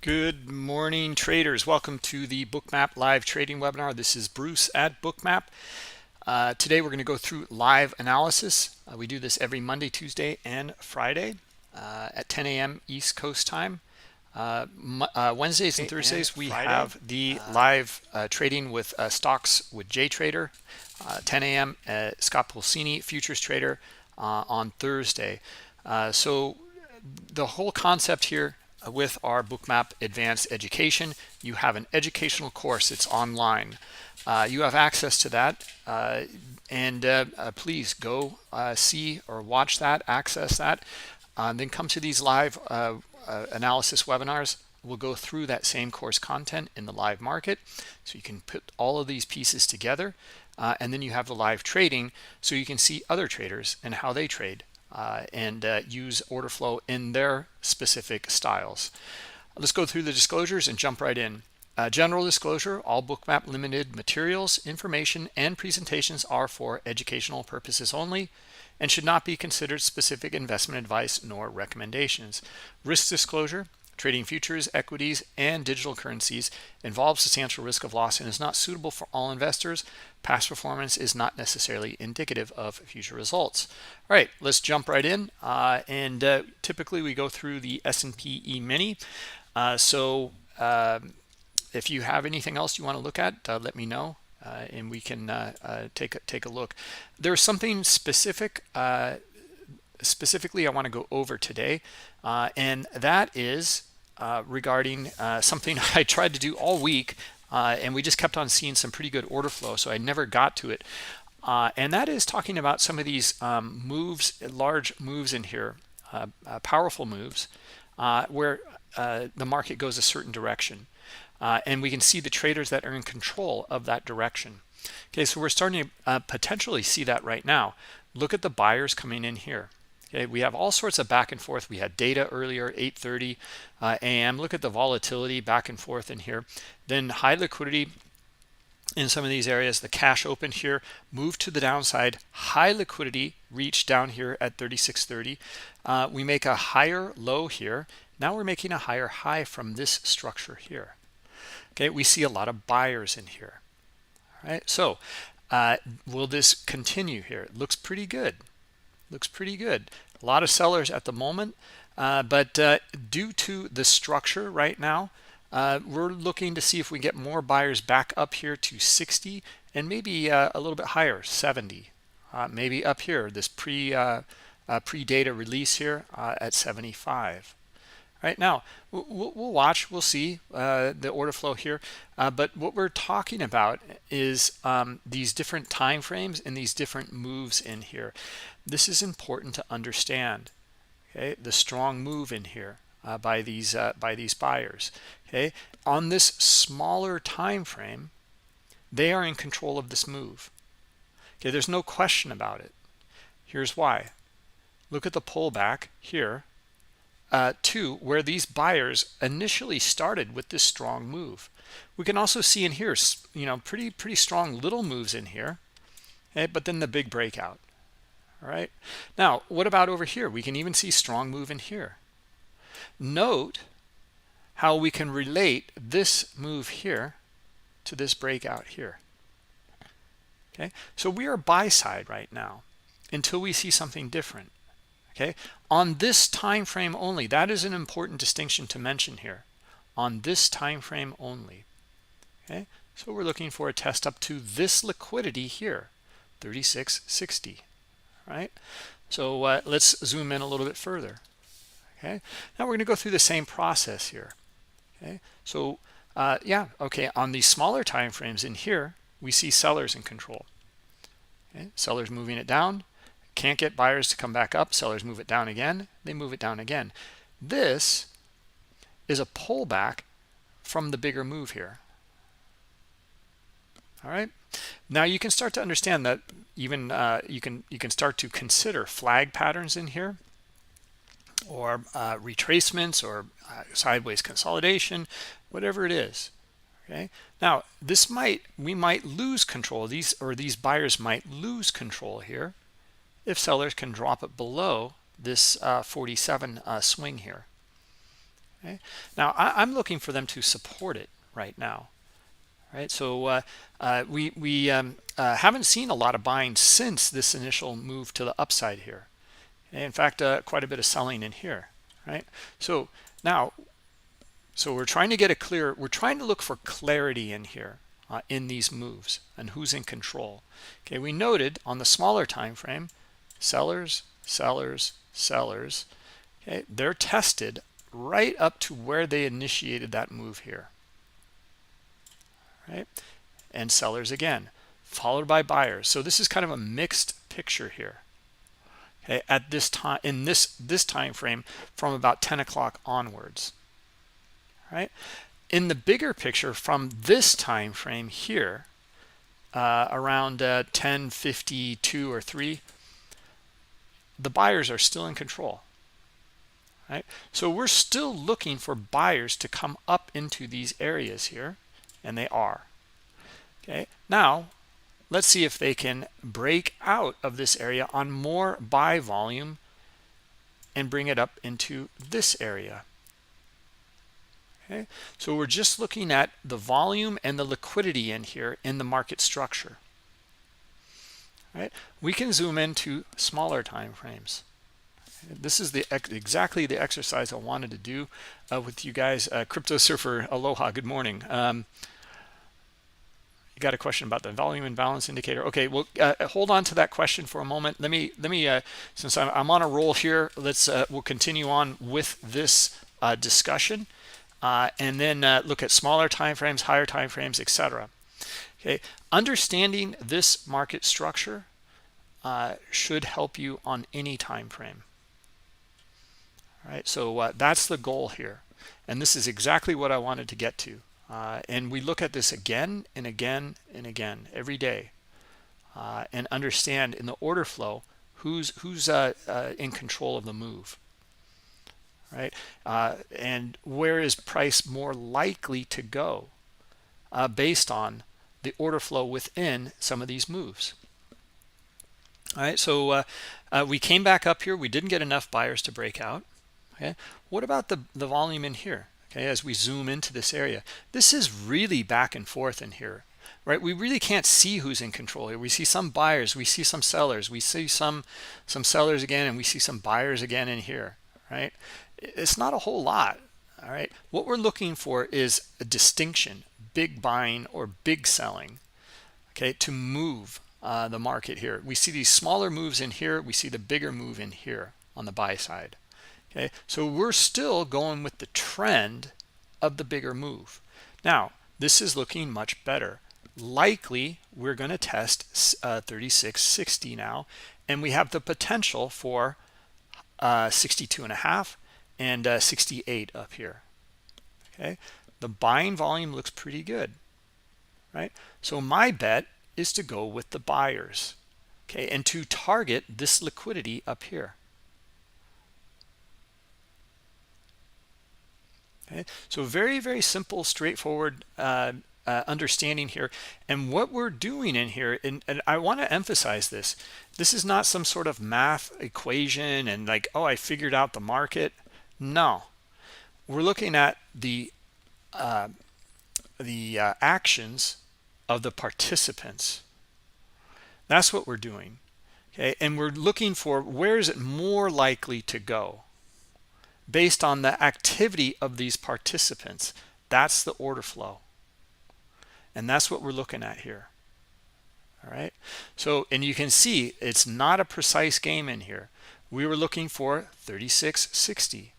Good morning, traders. Welcome to the Bookmap live trading webinar. This is Bruce at Bookmap. Today we're going to go through live analysis. We do this every Monday, Tuesday, and Friday at 10 a.m. East Coast time. Wednesdays and Thursdays we have the live trading with stocks with JTrader, 10 a.m. Scott Pulcini, futures trader on Thursday. So the whole concept here with our Bookmap Advanced Education, you have an educational course. It's online. You have access to that, and please go see or watch that, access that, then come to these live analysis webinars. We'll go through that same course content in the live market, so you can put all of these pieces together, and then you have the live trading, so you can see other traders and how they trade. And use order flow in their specific styles. Let's go through the disclosures and jump right in. General disclosure: all Bookmap Limited materials, information, and presentations are for educational purposes only and should not be considered specific investment advice nor recommendations. Risk disclosure: trading futures, equities, and digital currencies involves substantial risk of loss and is not suitable for all investors. Past performance is not necessarily indicative of future results. All right, let's jump right in. Typically we go through the S&P E-mini. If you have anything else you want to look at, let me know, and we can take a look. There's something specifically I want to go over today, and that is regarding something I tried to do all week, and we just kept on seeing some pretty good order flow, so I never got to it. And that is talking about some of these moves, large moves in here, powerful moves, where the market goes a certain direction. And we can see the traders that are in control of that direction. Okay, so we're starting to potentially see that right now. Look at the buyers coming in here. Okay, we have all sorts of back and forth. We had data earlier, 8:30 a.m. Look at the volatility back and forth in here. Then high liquidity in some of these areas. The cash open here, moved to the downside. High liquidity reached down here at 36.30. We make a higher low here. Now we're making a higher high from this structure here. Okay, we see a lot of buyers in here. All right, so will this continue here? It looks pretty good. Looks pretty good. A lot of sellers at the moment, but due to the structure right now, we're looking to see if we get more buyers back up here to 60 and maybe a little bit higher, 70, maybe up here, this pre-data release here at 75. Right now, we'll watch, we'll see the order flow here. But what we're talking about is these different time frames and these different moves in here. This is important to understand. Okay, the strong move in here by these buyers. Okay, on this smaller time frame, they are in control of this move. Okay, there's no question about it. Here's why. Look at the pullback here. To where these buyers initially started with this strong move. We can also see in here, pretty strong little moves in here, okay, but then the big breakout. All right. Now, what about over here? We can even see strong move in here. Note how we can relate this move here to this breakout here. Okay, so we are buy side right now until we see something different. Okay, on this time frame only. That is an important distinction to mention here. On this time frame only. Okay, so we're looking for a test up to this liquidity here, 36.60. Right. So let's zoom in a little bit further. Okay, now we're going to go through the same process here. Okay, so yeah, okay, on these smaller time frames in here, we see sellers in control. Okay, sellers moving it down. Can't get buyers to come back up. Sellers move it down again. They move it down again. This is a pullback from the bigger move here. All right. Now you can start to understand that even you can start to consider flag patterns in here, or retracements, or sideways consolidation, whatever it is. Okay. Now we might lose control. These buyers might lose control here if sellers can drop it below this 47 swing here. Okay, now I'm looking for them to support it right now. Right, so we haven't seen a lot of buying since this initial move to the upside here. In fact, quite a bit of selling in here, right? So now, we're trying to get we're trying to look for clarity in here in these moves and who's in control. Okay, we noted on the smaller time frame, sellers, sellers, sellers. Okay, they're tested right up to where they initiated that move here, right? And sellers again, followed by buyers. So this is kind of a mixed picture here. Okay, at this time, in this time frame, from about 10 o'clock onwards, right? In the bigger picture, from this time frame here, around 10:52 or 3, the buyers are still in control, right? So we're still looking for buyers to come up into these areas here, and they are. Okay, now let's see if they can break out of this area on more buy volume and bring it up into this area. Okay, so we're just looking at the volume and the liquidity in here in the market structure. Right, we can zoom into smaller time frames. This is exactly the exercise I wanted to do with you guys. Crypto Surfer, aloha, good morning. You got a question about the volume imbalance indicator? Okay, well, hold on to that question for a moment. Let me since I'm on a roll here, we'll continue on with this discussion, and then look at smaller time frames, higher time frames, etc. Okay, understanding this market structure should help you on any time frame. All right, so that's the goal here, and this is exactly what I wanted to get to. And we look at this again and again and again every day, and understand in the order flow who's in control of the move, right? And where is price more likely to go based on the order flow within some of these moves. All right, so we came back up here. We didn't get enough buyers to break out. Okay, what about the volume in here? Okay, as we zoom into this area, this is really back and forth in here, right? We really can't see who's in control here. We see some buyers, we see some sellers, we see some sellers again, and we see some buyers again in here, right? It's not a whole lot. All right, what we're looking for is a distinction, big buying or big selling, okay, to move the market here. We see these smaller moves in here, we see the bigger move in here on the buy side. Okay, so we're still going with the trend of the bigger move. Now, this is looking much better. Likely, we're going to test 36.60 now, and we have the potential for 62.5 and 68 up here. Okay, the buying volume looks pretty good, right? So my bet is to go with the buyers, okay, and to target this liquidity up here. Okay, so very, very simple, straightforward understanding here. And what we're doing in here, and I want to emphasize this, this is not some sort of math equation and like, oh, I figured out the market. No, we're looking at the actions of the participants. That's what we're doing. Okay, and we're looking for where is it more likely to go based on the activity of these participants. That's the order flow, and that's what we're looking at here. All right, so, and you can see it's not a precise game in here. We were looking for 36.60.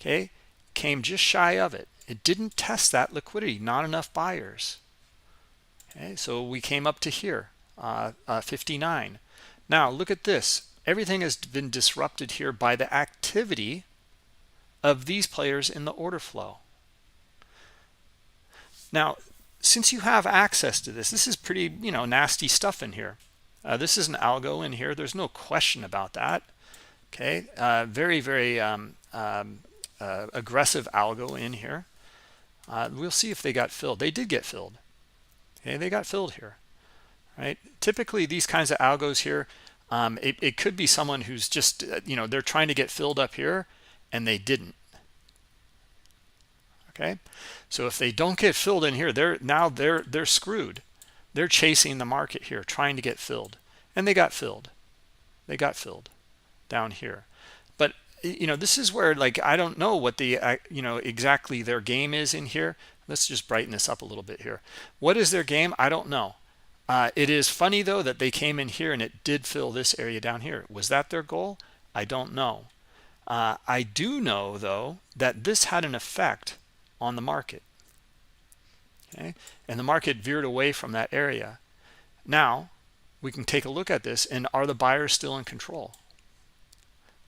Okay, came just shy of it. It didn't test that liquidity, not enough buyers. Okay, so we came up to here, 59. Now look at this, everything has been disrupted here by the activity of these players in the order flow. Now, since you have access to this, this is pretty, nasty stuff in here. This is an algo in here. There's no question about that. Okay, very, very aggressive algo in here. We'll see if they got filled. They did get filled. Okay, they got filled here. Right. Typically, these kinds of algos here, it could be someone who's just, they're trying to get filled up here, and they didn't. Okay, so if they don't get filled in here, they're screwed. They're chasing the market here, trying to get filled, and they got filled. They got filled down here. But this is where, like, I don't know what the exactly their game is in here. Let's just brighten this up a little bit here. What is their game? I don't know. It is funny though that they came in here and it did fill this area down here. Was that their goal? I don't know. I do know though that this had an effect on the market. Okay, and the market veered away from that area. Now we can take a look at this, and are the buyers still in control?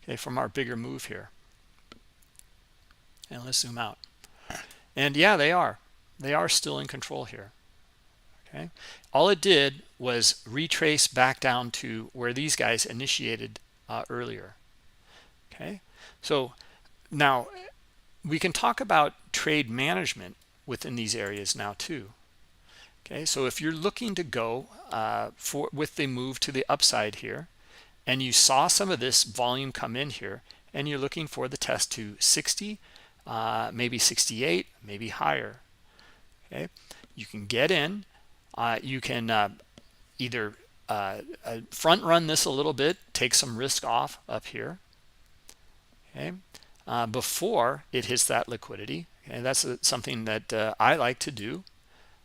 Okay, from our bigger move here. And let's zoom out. And yeah, they are still in control here. Okay, all it did was retrace back down to where these guys initiated earlier. Okay, so now we can talk about trade management within these areas now too. Okay, so if you're looking to go with the move to the upside here, and you saw some of this volume come in here, and you're looking for the test to 60, maybe 68, maybe higher. Okay, you can get in. You can either front run this a little bit, take some risk off up here. Okay, before it hits that liquidity. Okay, that's something that I like to do.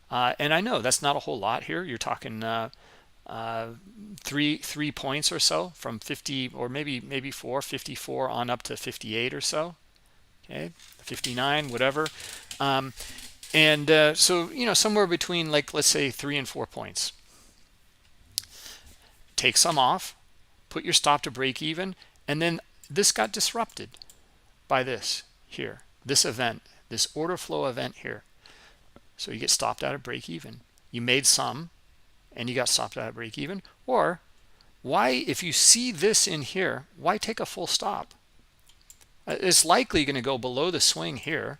And I know that's not a whole lot here. You're talking 3 points or so from 50, or maybe 54 on up to 58 or so. Okay, 59, whatever. So somewhere between, like, let's say 3 and 4 points. Take some off, put your stop to break even, and then this got disrupted by this here, this event, this order flow event here. So you get stopped out of break even. You made some and you got stopped out of break even. Or why, if you see this in here, why take a full stop? It's likely going to go below the swing here,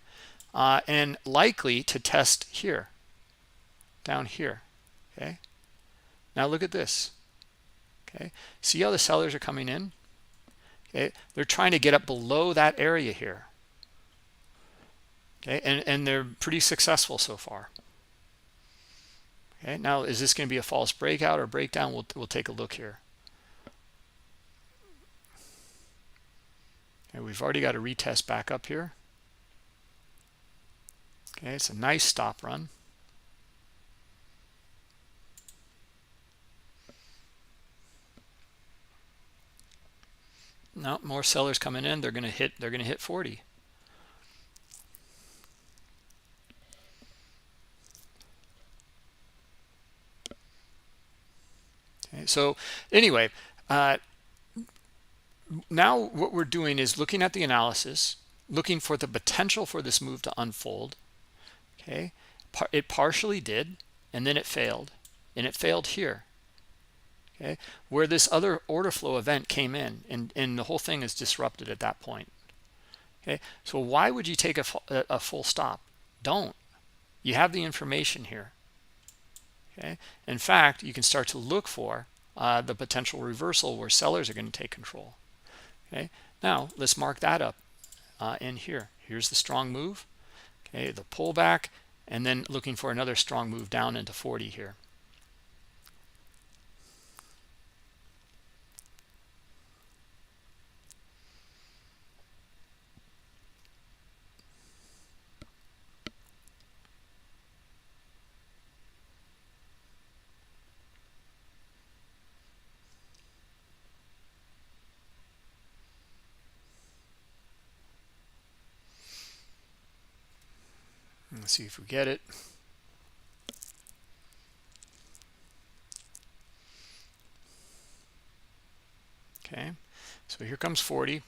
and likely to test here, down here. Okay, now look at this. Okay, see how the sellers are coming in? Okay, they're trying to get up below that area here. Okay, and they're pretty successful so far. Okay, now is this going to be a false breakout or breakdown? We'll take a look here. Okay, we've already got a retest back up here. Okay, it's a nice stop run. No, more sellers coming in. They're going to hit 40. Okay, so anyway, now what we're doing is looking at the analysis, looking for the potential for this move to unfold. Okay, it partially did, and then it failed, and it failed here. Okay, where this other order flow event came in, and the whole thing is disrupted at that point. Okay, so why would you take a full stop? Don't. You have the information here. Okay, in fact, you can start to look for the potential reversal where sellers are going to take control. Okay, now let's mark that up in here. Here's the strong move. Okay, the pullback, and then looking for another strong move down into 40 here. Let's see if we get it. Okay, so here comes 40,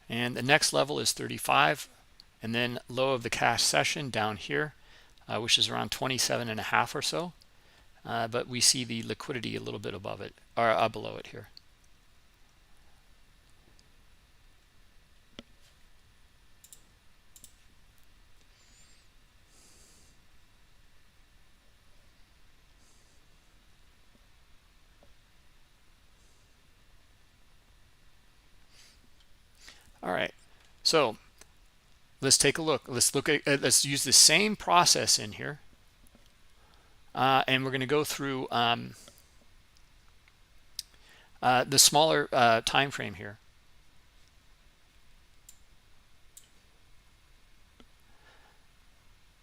and the next level is 35, and then low of the cash session down here, which is around 27.5 or so, but we see the liquidity a little bit above it, or below it here. All right, so let's take a look. Let's use the same process in here, and we're going to go through the smaller time frame here.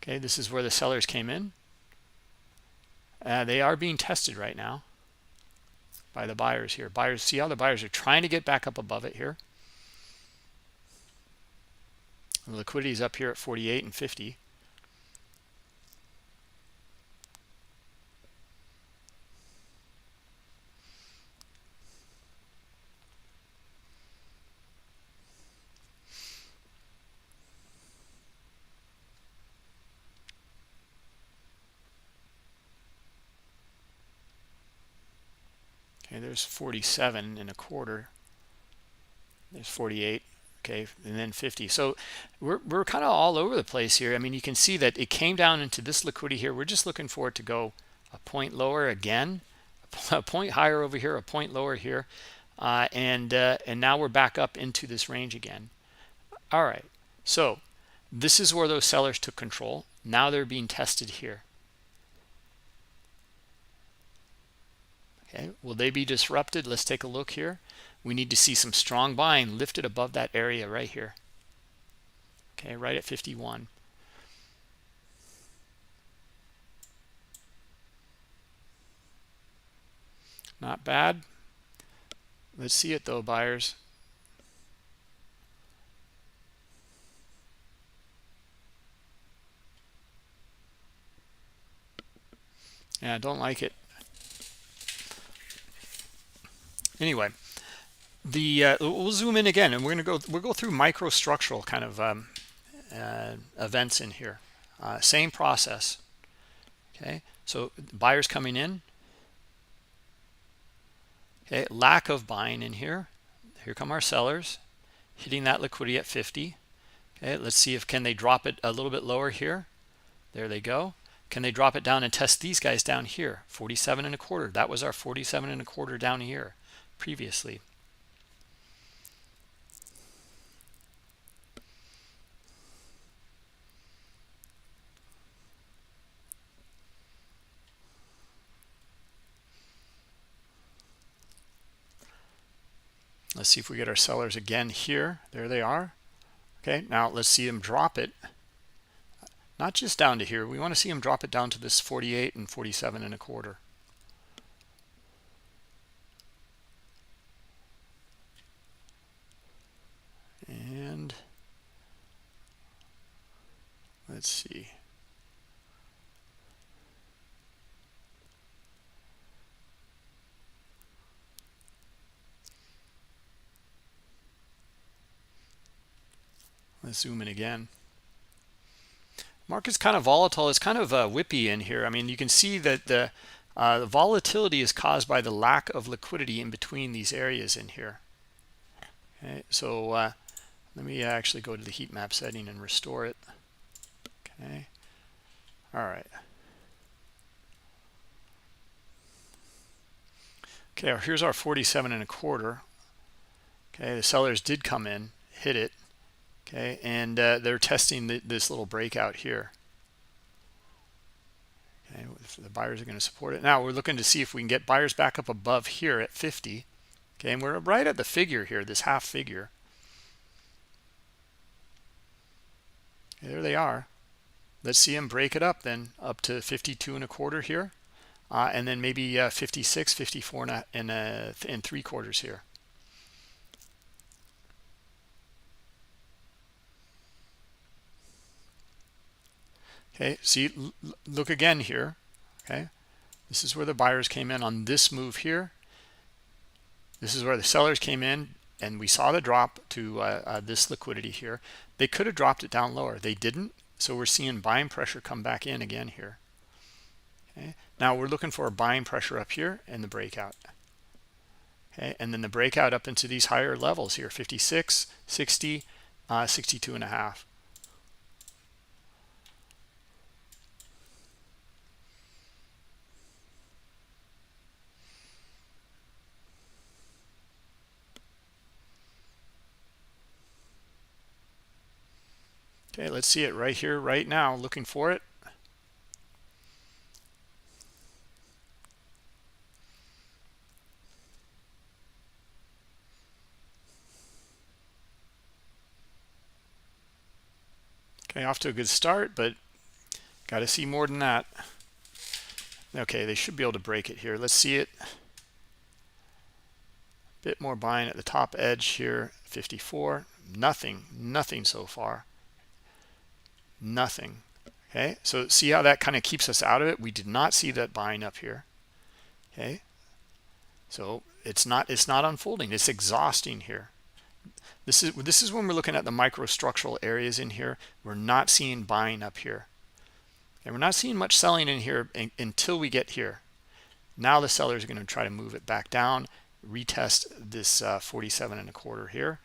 Okay, this is where the sellers came in. They are being tested right now by the buyers here. Buyers, see how the buyers are trying to get back up above it here. The liquidity is up here at 48 and 50. Okay, there's 47 and a quarter. There's 48. Okay, and then 50. So we're kind of all over the place here. I mean, you can see that it came down into this liquidity here. We're just looking for it to go a point lower again, a point higher over here, a point lower here, and now we're back up into this range again. All right, so this is where those sellers took control. Now they're being tested here. Okay, will they be disrupted? Let's take a look here. We need to see some strong buying lifted above that area right here. Okay, right at 51. Not bad. Let's see it though, buyers. Yeah, I don't like it. Anyway, we'll zoom in again, and we'll go through microstructural kind of events in here. Same process. Okay, so buyers coming in. Okay, lack of buying in here. Here come our sellers hitting that liquidity at 50. Okay, let's see if can they drop it a little bit lower here. There they go. Can they drop it down and test these guys down here? 47 and a quarter. That was our 47 and a quarter down here previously. Let's see if we get our sellers again here. There they are. Okay, now let's see them drop it. Not just down to here. We want to see them drop it down to this 48 and 47 and a quarter. And let's see. Let's zoom in again. Market's kind of volatile. It's kind of whippy in here. I mean, you can see that the volatility is caused by the lack of liquidity in between these areas in here. Okay, so let me actually go to the heat map setting and restore it. Okay. All right. Okay, here's our 47 and a quarter. Okay, the sellers did come in, hit it. Okay, and they're testing this little breakout here. Okay, the buyers are going to support it. Now we're looking to see if we can get buyers back up above here at 50. Okay, and we're right at the figure here, this half figure. Okay, there they are. Let's see them break it up then up to 52 and a quarter here, and then maybe 56, 54 and 3/4 here. Okay, see, look again here. Okay, this is where the buyers came in on this move here. This is where the sellers came in, and we saw the drop to this liquidity here. They could have dropped it down lower. They didn't, so we're seeing buying pressure come back in again here. Okay, now we're looking for a buying pressure up here and the breakout. Okay, and then the breakout up into these higher levels here, 56, 60, 62 and a half. Okay, let's see it right here, right now, looking for it. Okay, off to a good start, but got to see more than that. Okay, they should be able to break it here. Let's see it. Bit more buying at the top edge here, 54. Nothing so far. Nothing. Okay, so see how that kind of keeps us out of it. We did not see that buying up here. Okay, so it's not unfolding. It's exhausting here. This is when we're looking at the microstructural areas in here. We're not seeing buying up here, and we're not seeing much selling in here until we get here. Now the sellers are going to try to move it back down, retest this 47.25 here.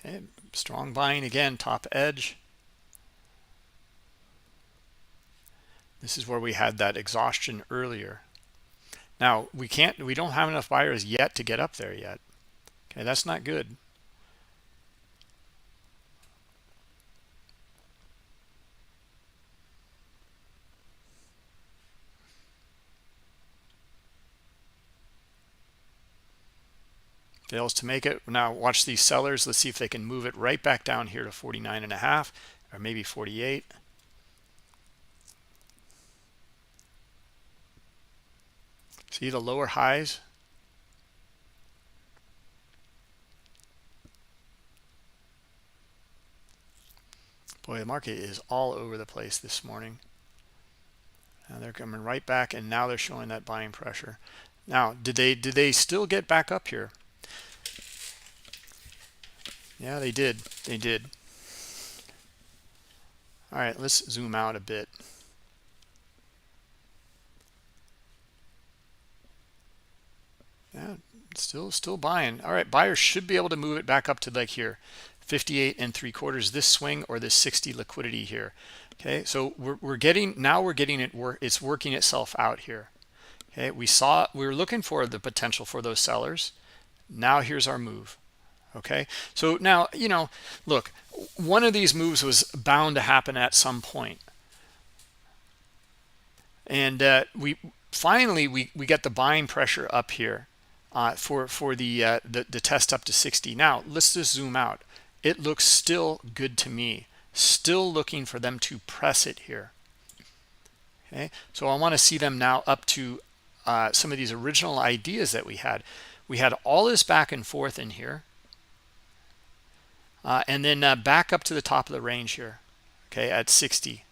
Okay, strong buying again, top edge. This is where we had that exhaustion earlier. Now we don't have enough buyers yet to get up there yet. Okay, that's not good. Fails to make it. Now watch these sellers. Let's see if they can move it right back down here to 49.5 or maybe 48. See the lower highs? Boy, the market is all over the place this morning. Now they're coming right back, and now they're showing that buying pressure. Now, did they still get back up here? Yeah, they did. They did. All right, let's zoom out a bit. Yeah, still buying. All right, buyers should be able to move it back up to like here, 58.75, this swing or this 60 liquidity here. Okay, so we're getting it it's working itself out here. Okay, we were looking for the potential for those sellers. Now here's our move. Okay, so now, you know, look, one of these moves was bound to happen at some point, and we finally get the buying pressure up here for the test up to 60. Now let's just zoom out. It looks still good to me. Still looking for them to press it here. Okay, so I want to see them now up to some of these original ideas that we had. We had all this back and forth in here. And then back up to the top of the range here, okay, at 60.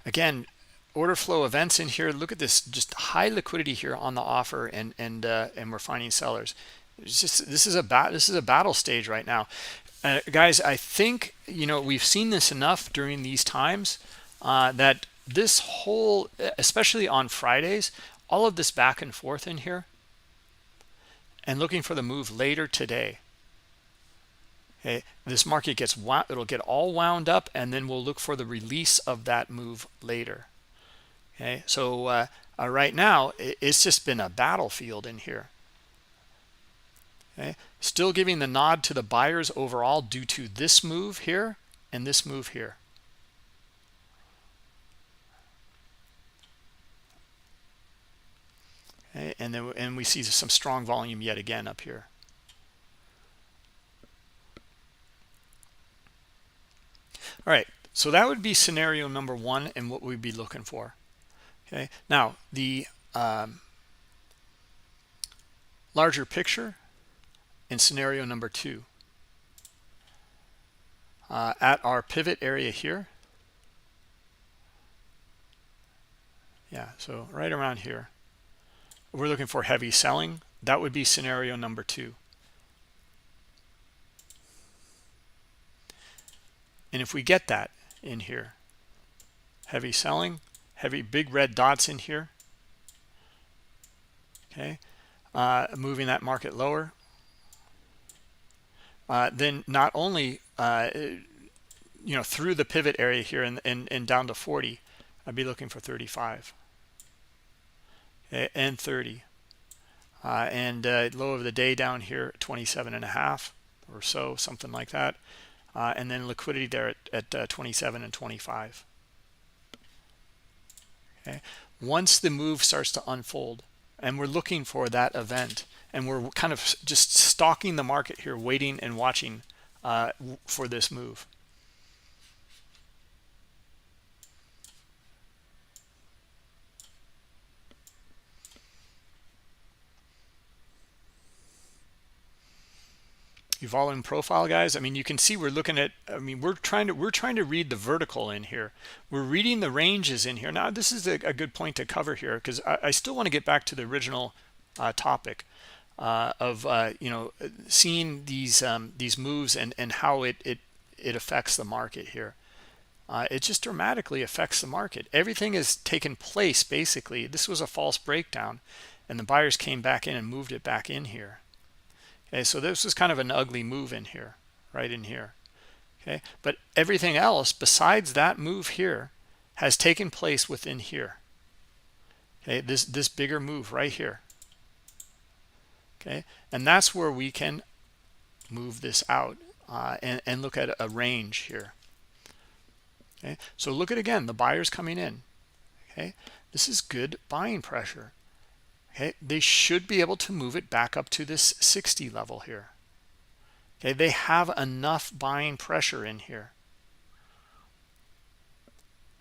Again, order flow events in here. Look at this, just high liquidity here on the offer, and we're finding sellers. It's just this is a battle stage right now, guys. I think, you know, we've seen this enough during these times that this whole, especially on Fridays, all of this back and forth in here, and looking for the move later today. Okay, this market it'll get all wound up, and then we'll look for the release of that move later. Okay, so right now it's just been a battlefield in here. Okay, still giving the nod to the buyers overall due to this move here and this move here. Okay, and we see some strong volume yet again up here. All right, so that would be scenario number one and what we'd be looking for. Okay, now the larger picture in scenario number two, at our pivot area here. Yeah, so right around here. We're looking for heavy selling. That would be scenario number two. And if we get that in here, heavy selling, heavy big red dots in here, okay, moving that market lower, then not only through the pivot area here and down to 40, I'd be looking for 35, okay, and 30, and low of the day down here 27.5 or so, something like that, and then liquidity there at 27 and 25. Okay, once the move starts to unfold, and we're looking for that event, and we're kind of just stalking the market here, waiting and watching for this move. Volume profile, guys. I mean, you can see we're looking at, I mean, we're trying to read the vertical in here. We're reading the ranges in here. Now, this is a good point to cover here, because I still want to get back to the original topic of seeing these moves and how it affects the market here. It just dramatically affects the market. Everything has taken place. Basically, this was a false breakdown, and the buyers came back in and moved it back in here. Okay, so this was kind of an ugly move in here, right in here. Okay, but everything else besides that move here has taken place within here. Okay, this bigger move right here. Okay, and that's where we can move this out and look at a range here. Okay, so look at, again, the buyers coming in. Okay, this is good buying pressure. Okay, they should be able to move it back up to this 60 level here. Okay, they have enough buying pressure in here.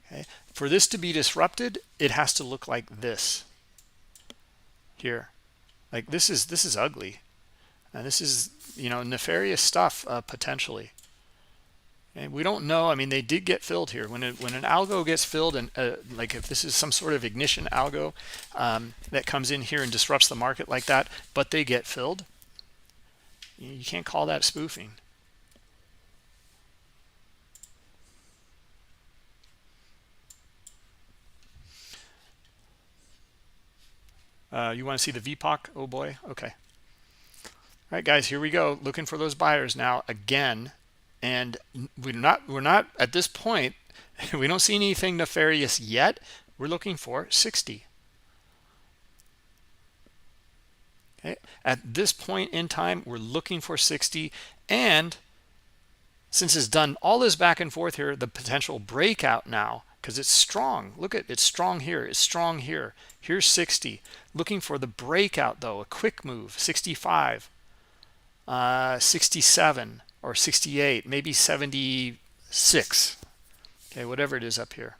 Okay, for this to be disrupted, it has to look like this here. Like this is ugly, and this is, nefarious stuff potentially. And we don't know. I mean, they did get filled here. When an algo gets filled, and like if this is some sort of ignition algo that comes in here and disrupts the market like that, but they get filled, you can't call that spoofing. You want to see the VPOC? Oh boy. Okay. All right, guys, here we go. Looking for those buyers now again. And we're not at this point, we don't see anything nefarious yet. We're looking for 60. Okay, at this point in time, we're looking for 60, and since it's done all this back and forth here, the potential breakout now, because it's strong. Look at, it's strong here, it's strong here. Here's 60. Looking for the breakout though, a quick move, 65, 67. Or 68, maybe 76. Okay, whatever it is up here.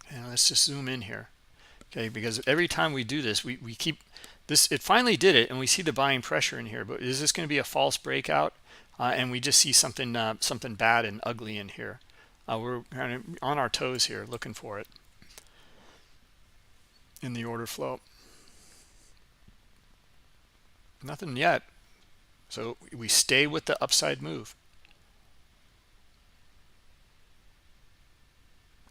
And let's just zoom in here. Okay, because every time we do this, we keep this. It finally did it, and we see the buying pressure in here. But is this going to be a false breakout? And we just see something bad and ugly in here. We're kind of on our toes here, looking for it in the order flow. Nothing yet. So we stay with the upside move.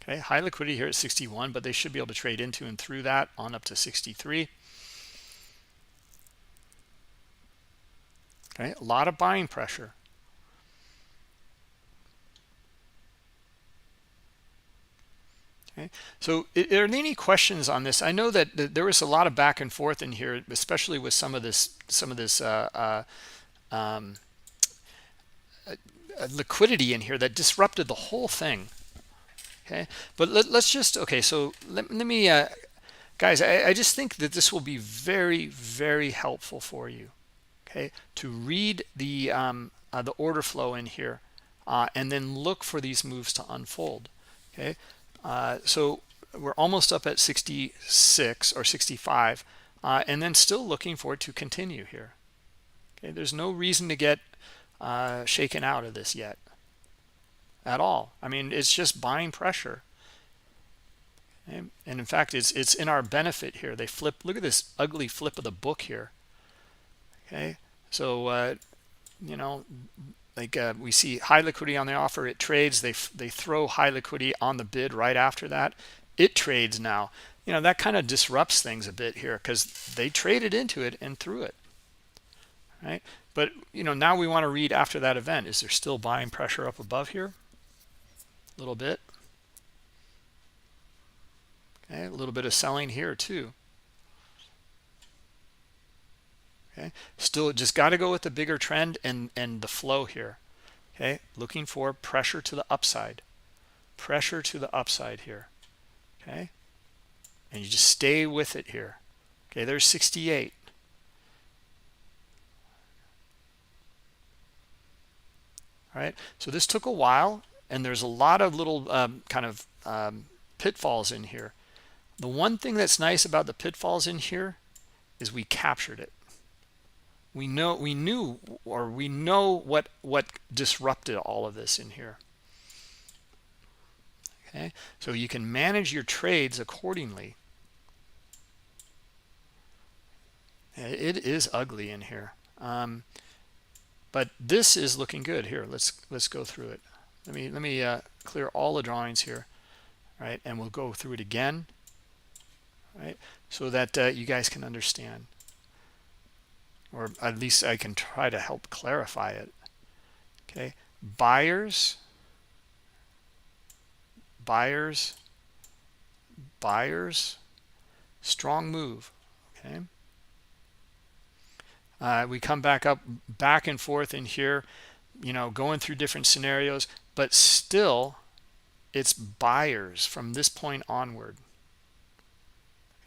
Okay, high liquidity here at 61, but they should be able to trade into and through that on up to 63. Okay, a lot of buying pressure. Okay, so are there any questions on this? I know that there was a lot of back and forth in here, especially with some of this liquidity in here that disrupted the whole thing. Okay, but let's just, okay, so let me guys, I just think that this will be very, very helpful for you, okay, to read the order flow in here and then look for these moves to unfold. Okay, so we're almost up at 66 or 65 and then still looking for it to continue here. Okay, there's no reason to get shaken out of this yet at all. I mean, it's just buying pressure. Okay? And in fact, it's in our benefit here. They flip. Look at this ugly flip of the book here. Okay, so you know, like we see high liquidity on the offer, it trades. They throw high liquidity on the bid right after that. It trades now. You know, that kind of disrupts things a bit here because they traded into it and threw it, right? But you know, now we want to read after that event. Is there still buying pressure up above here? A little bit. Okay, a little bit of selling here too. Okay, still just got to go with the bigger trend and the flow here. Okay, looking for pressure to the upside. Pressure to the upside here. Okay, and you just stay with it here. Okay, there's 68. All right, so this took a while, and there's a lot of little kind of pitfalls in here. The one thing that's nice about the pitfalls in here is we captured it. We know what disrupted all of this in here. Okay, so you can manage your trades accordingly. It is ugly in here, but this is looking good. Here, let's go through it. Let me clear all the drawings here, right? And we'll go through it again, right? So that you guys can understand, or at least I can try to help clarify it. Okay, buyers, strong move. Okay, we come back and forth in here, you know, going through different scenarios, but still it's buyers from this point onward.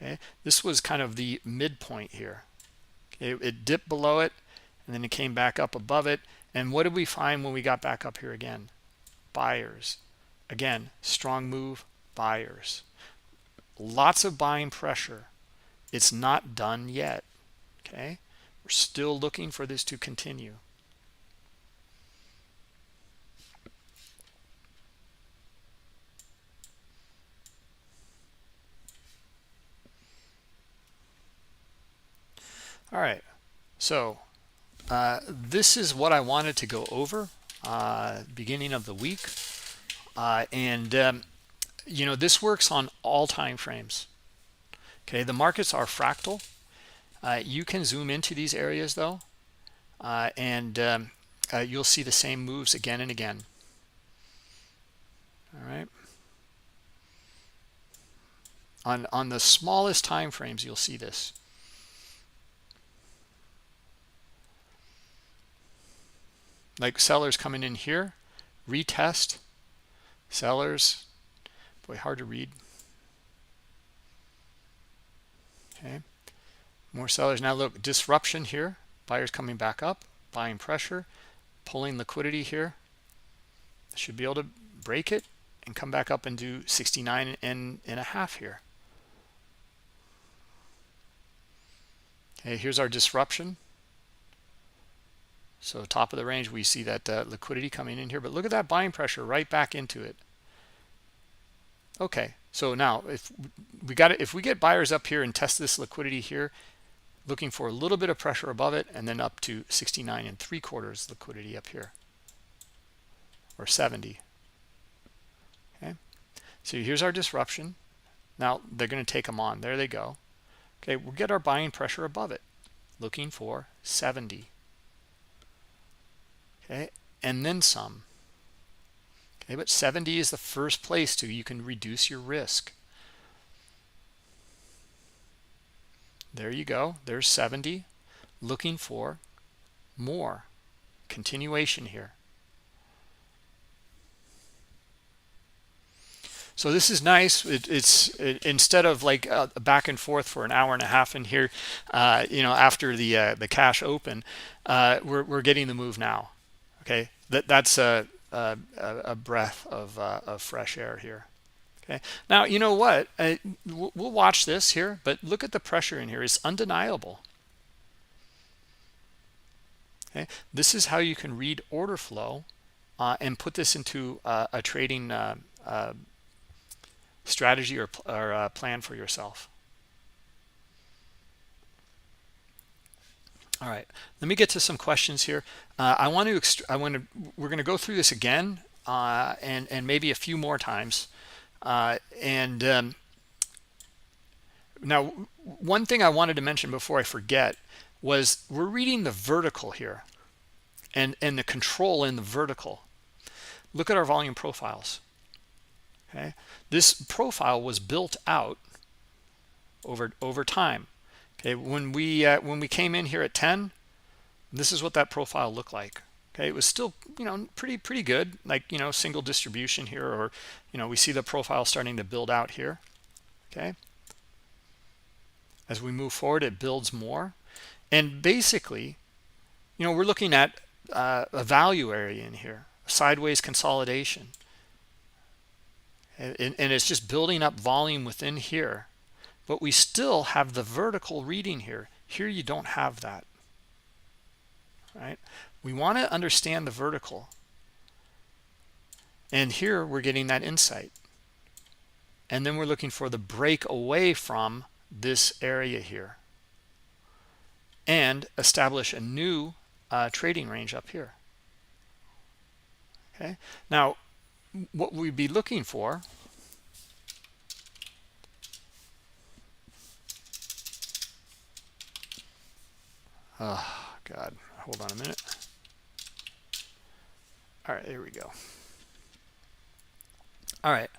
Okay, this was kind of the midpoint here. Okay, it dipped below it and then it came back up above it. And what did we find when we got back up here again? Buyers. Again, strong move, buyers. Lots of buying pressure. It's not done yet. Okay, we're still looking for this to continue. All right, so this is what I wanted to go over beginning of the week, and you know, this works on all time frames. Okay, the markets are fractal. You can zoom into these areas though, and you'll see the same moves again and again. All right, on the smallest time frames you'll see this. Like sellers coming in here, retest, sellers, boy, hard to read. Okay, more sellers. Now look, disruption here, buyers coming back up, buying pressure, pulling liquidity here. Should be able to break it and come back up and do 69 and a half here. Okay, here's our disruption. So top of the range, we see that liquidity coming in here, but look at that buying pressure right back into it. Okay, so now if we get buyers up here and test this liquidity here, looking for a little bit of pressure above it, and then up to 69 3/4 liquidity up here, or 70. Okay, so here's our disruption. Now they're going to take them on. There they go. Okay, we'll get our buying pressure above it, looking for 70. Okay, and then some. Okay, but 70 is the first place you can reduce your risk. There you go. There's 70. Looking for more. Continuation here. So this is nice. It's instead of like back and forth for an hour and a half in here, you know, after the cash open, we're getting the move now. Okay, that's a breath of fresh air here. Okay, now you know what, we'll watch this here, but look at the pressure in here. It's undeniable. Okay, this is how you can read order flow and put this into a trading strategy or plan for yourself. All right, let me get to some questions here. We're going to go through this again, and maybe a few more times. And Now, one thing I wanted to mention before I forget was we're reading the vertical here, and the control in the vertical. Look at our volume profiles. Okay, this profile was built out over time. Okay, when we came in here at 10, this is what that profile looked like. Okay, it was still, pretty good, like, single distribution here, or, we see the profile starting to build out here. Okay, as we move forward, it builds more, and basically, we're looking at a value area in here, sideways consolidation, and it's just building up volume within here, but we still have the vertical reading here. Here you don't have that. Right? We want to understand the vertical, and here we're getting that insight, and then we're looking for the break away from this area here and establish a new trading range up here. Okay, now what we'd be looking for, oh God, hold on a minute. All right, there we go. All right,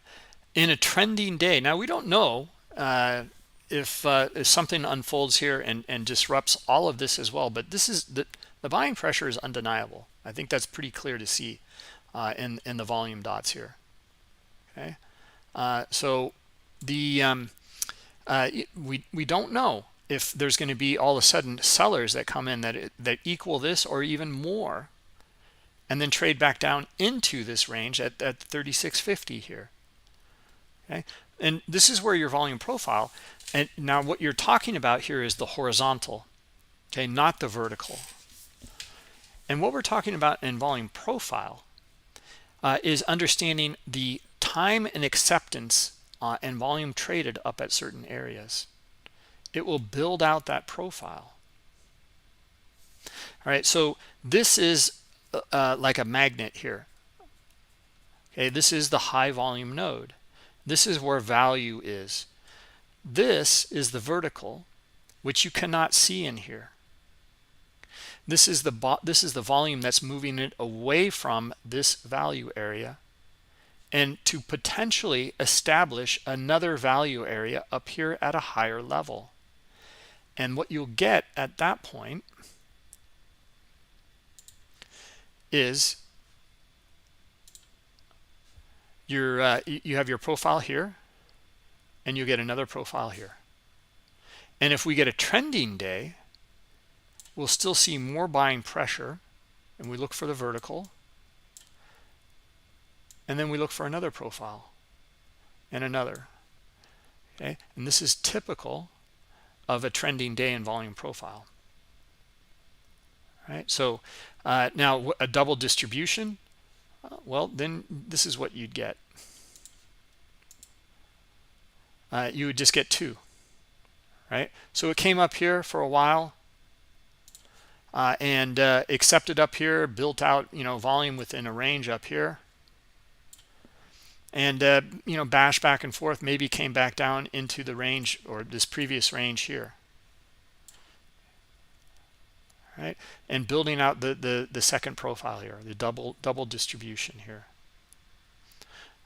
in a trending day, now we don't know if something unfolds here and disrupts all of this as well, but this is the buying pressure is undeniable. I think that's pretty clear to see in the volume dots here. Okay, so the we don't know if there's going to be all of a sudden sellers that come in that equal this or even more, and then trade back down into this range at 36.50 here. Okay, and this is where your volume profile, and now what you're talking about here is the horizontal, okay, not the vertical. And what we're talking about in volume profile is understanding the time and acceptance and volume traded up at certain areas. It will build out that profile. All right, so this is like a magnet here. Okay, this is the high volume node. This is where value is. This is the vertical, which you cannot see in here. This is the volume that's moving it away from this value area and to potentially establish another value area up here at a higher level. And what you'll get at that point is you have your profile here, and you get another profile here. And if we get a trending day, we'll still see more buying pressure, and we look for the vertical, and then we look for another profile and another. Okay, and this is typical of a trending day in volume profile. All right, so now a double distribution, well, then this is what you'd get. You would just get two, right? So it came up here for a while and accepted up here, built out, volume within a range up here, and bashed back and forth, maybe came back down into the range or this previous range here, right? And building out the second profile here, the double distribution here.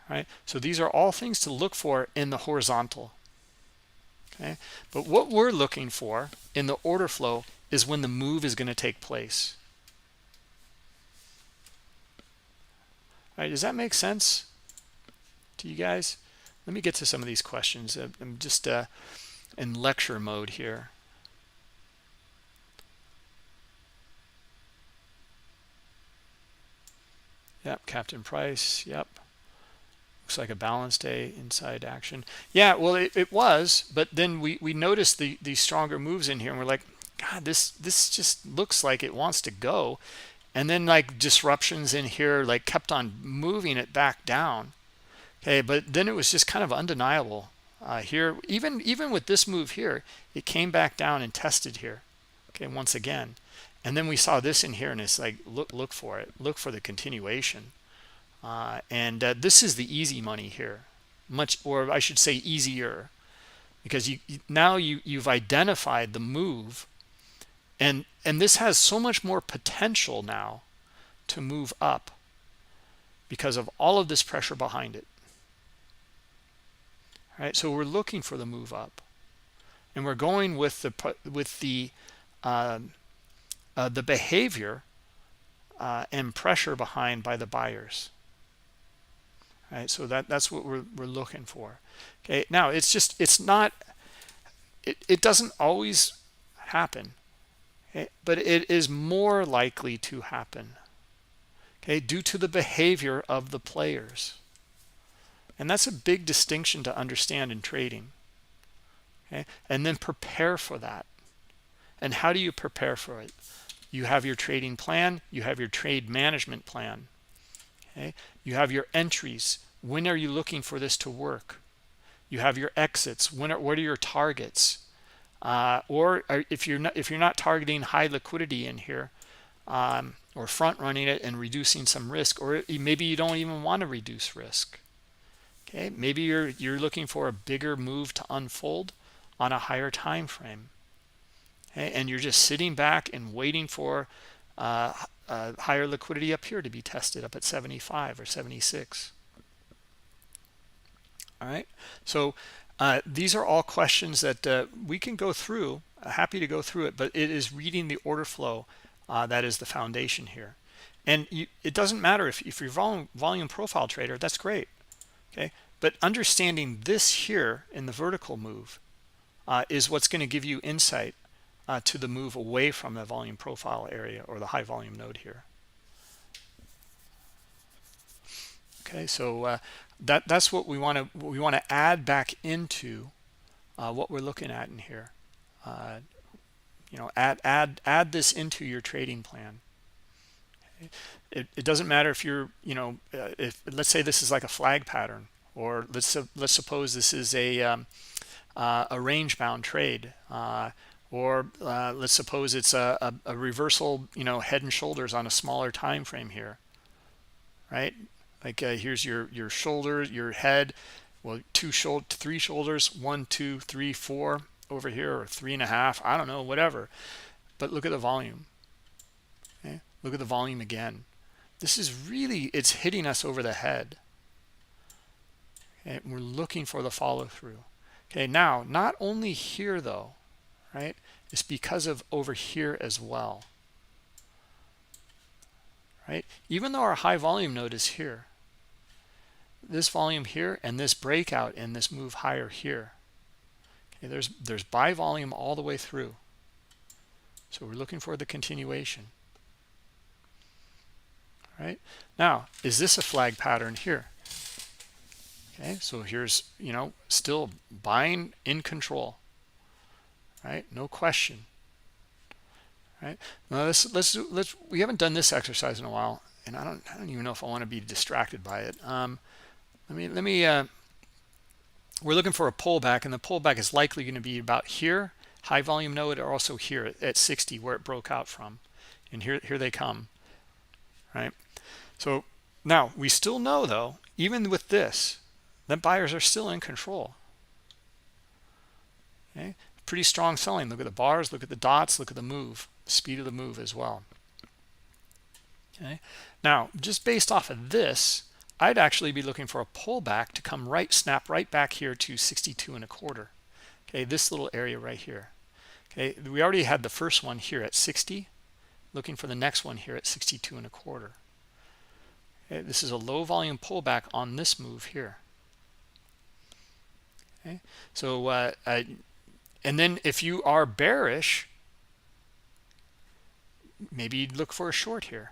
Right, so these are all things to look for in the horizontal. Okay, but what we're looking for in the order flow is when the move is going to take place. All right, does that make sense to you guys? Let me get to some of these questions. I'm just in lecture mode here. Yep, Captain Price. Yep. Looks like a balanced day inside action. Yeah, well, it was, but then we noticed the stronger moves in here, and we're like, God, this just looks like it wants to go, and then like disruptions in here like kept on moving it back down. Okay, but then it was just kind of undeniable here. Even with this move here, it came back down and tested here. Okay, once again. And then we saw this in here, and it's like, look for it. Look for the continuation. This is the easy money here. Or I should say easier. Because you've identified the move. And this has so much more potential now to move up because of all of this pressure behind it. All right, so we're looking for the move up, and we're going with the behavior and pressure behind by the buyers. All right, so that's what we're looking for. Okay, now it doesn't always happen, okay, but it is more likely to happen, okay, due to the behavior of the players. And that's a big distinction to understand in trading. Okay, and then prepare for that. And how do you prepare for it? You have your trading plan, you have your trade management plan. Okay, you have your entries. When are you looking for this to work? You have your exits. What are your targets? If you're not targeting high liquidity in here, or front running it and reducing some risk, or maybe you don't even want to reduce risk. Okay, maybe you're looking for a bigger move to unfold on a higher time frame. Okay, and you're just sitting back and waiting for higher liquidity up here to be tested up at 75 or 76. All right, so these are all questions that we can go through. Happy to go through it, but it is reading the order flow that is the foundation here. And it doesn't matter if you're volume profile trader, that's great. Okay, but understanding this here in the vertical move is what's going to give you insight to the move away from the volume profile area or the high volume node here. Okay, so that's what we want to add back into what we're looking at in here. Add this into your trading plan. Okay. It doesn't matter if you're, if let's say this is like a flag pattern, or let's suppose this is a range bound trade, or let's suppose it's a reversal, head and shoulders on a smaller time frame here, right? Like here's your shoulder, your head, well, three shoulders, 1, 2, 3, 4 over here, or 3.5, I don't know, whatever. But look at the volume. Okay, look at the volume again. This is really, it's hitting us over the head. Okay, we're looking for the follow through. Okay, now not only here though, right? It's because of over here as well. Right? Even though our high volume node is here, this volume here and this breakout and this move higher here. Okay, there's buy volume all the way through. So we're looking for the continuation. All right? Now, is this a flag pattern here? Okay, so here's, still buying in control. Right? No question. Right? Now we haven't done this exercise in a while, and I don't even know if I want to be distracted by it. We're looking for a pullback, and the pullback is likely going to be about here, high volume node, or also here at 60 where it broke out from. And here they come. Right? So now we still know though, even with this, that buyers are still in control. Okay? Pretty strong selling. Look at the bars, look at the dots, look at the move, speed of the move as well. Okay, now just based off of this, I'd actually be looking for a pullback to come snap right back here to 62.25. Okay, this little area right here. Okay, we already had the first one here at 60, looking for the next one here at 62.25. Okay, this is a low volume pullback on this move here. Okay, so and then if you are bearish, maybe you'd look for a short here.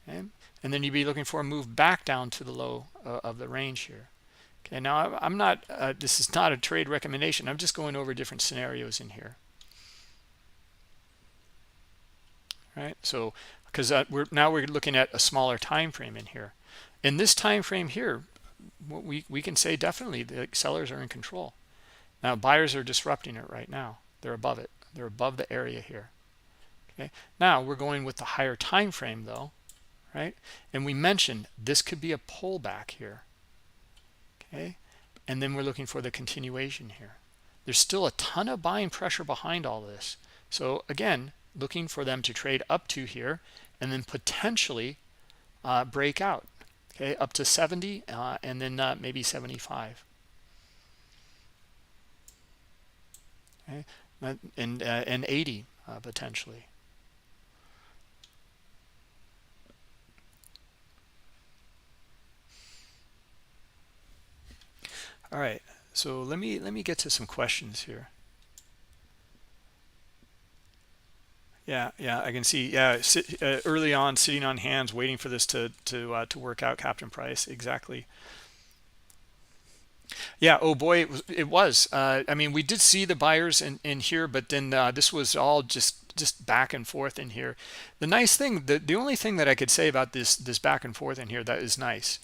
Okay, and then you'd be looking for a move back down to the low of the range here. Okay, now I'm not, this is not a trade recommendation. I'm just going over different scenarios in here. All right, so because we're looking at a smaller time frame in here. In this time frame here, we can say definitely the sellers are in control. Now buyers are disrupting it right now. They're above it. They're above the area here. Okay, now we're going with the higher time frame though, right? And we mentioned this could be a pullback here. Okay, and then we're looking for the continuation here. There's still a ton of buying pressure behind all this. So again, looking for them to trade up to here and then potentially break out, okay, up to 70 and then maybe 75. Okay, and 80 potentially. All right, so let me get to some questions here. Yeah, I can see. Yeah, early on, sitting on hands, waiting for this to work out. Captain Price, exactly. Yeah. Oh boy, it was. I mean, we did see the buyers in here, but then this was all just back and forth in here. The nice thing, the only thing that I could say about this back and forth in here that is nice,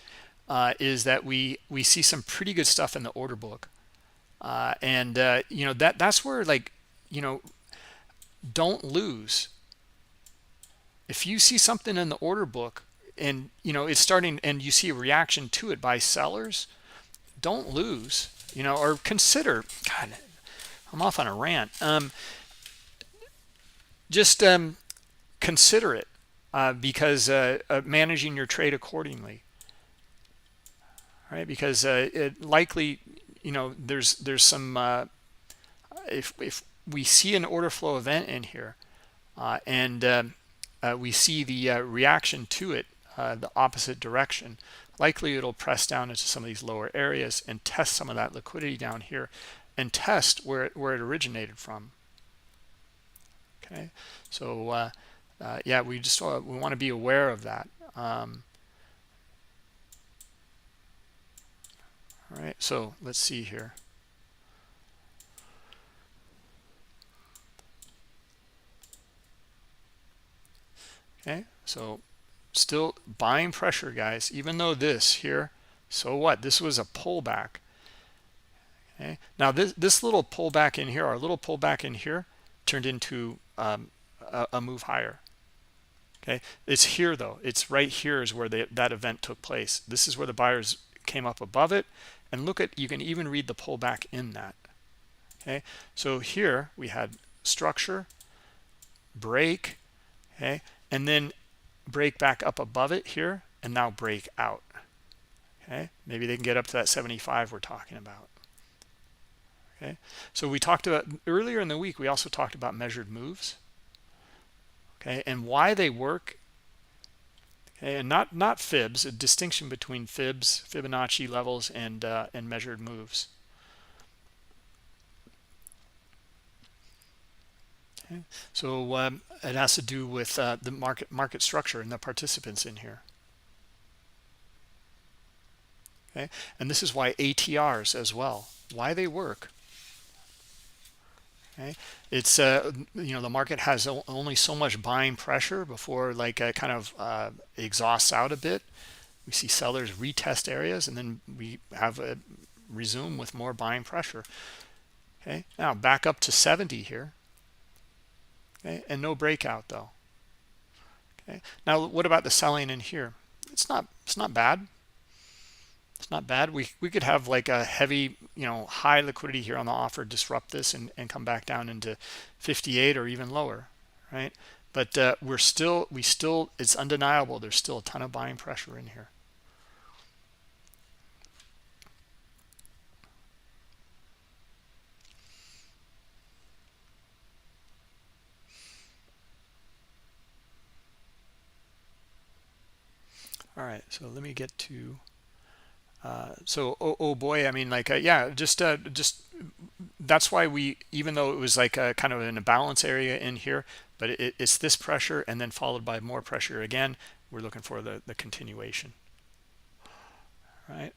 is that we see some pretty good stuff in the order book, and you know that's where, like, you know, don't lose. If you see something in the order book and you know it's starting and you see a reaction to it by sellers, don't lose, you know, or consider. God, I'm off on a rant. Just consider it, because managing your trade accordingly, right? Because it likely, you know, there's some if we see an order flow event in here, and we see the reaction to it, the opposite direction, likely it'll press down into some of these lower areas and test some of that liquidity down here and test where it originated from. Okay, so yeah, we want to be aware of that. All right, so let's see here. Okay, so still buying pressure, guys, even though this here, so what, this was a pullback. Okay, now this little pullback in here, our little pullback in here, turned into a move higher. Okay, it's here though, it's right here is where that event took place. This is where the buyers came up above it, and look at, you can even read the pullback in that. Okay, so here we had structure, break, okay, and then break back up above it here, and now break out. Okay, maybe they can get up to that 75 we're talking about. Okay, so we talked about earlier in the week, we also talked about measured moves, okay, and why they work. Okay, and not fibs, a distinction between fibs, Fibonacci levels, and measured moves. Okay, so it has to do with the market structure and the participants in here. Okay, and this is why ATRs as well, why they work. Okay, it's you know, the market has only so much buying pressure before, like, kind of exhausts out a bit. We see sellers retest areas, and then we have a resume with more buying pressure. Okay, now back up to 70 here. Okay, and no breakout though. Okay, now what about the selling in here? It's not bad. It's not bad. We could have like a heavy, you know, high liquidity here on the offer, disrupt this and come back down into 58 or even lower, right? But we still, it's undeniable, there's still a ton of buying pressure in here. All right, so let me get to so oh boy, I mean, like, yeah, just that's why we, even though it was like kind of in a balance area in here, but it's this pressure and then followed by more pressure again, we're looking for the continuation, right?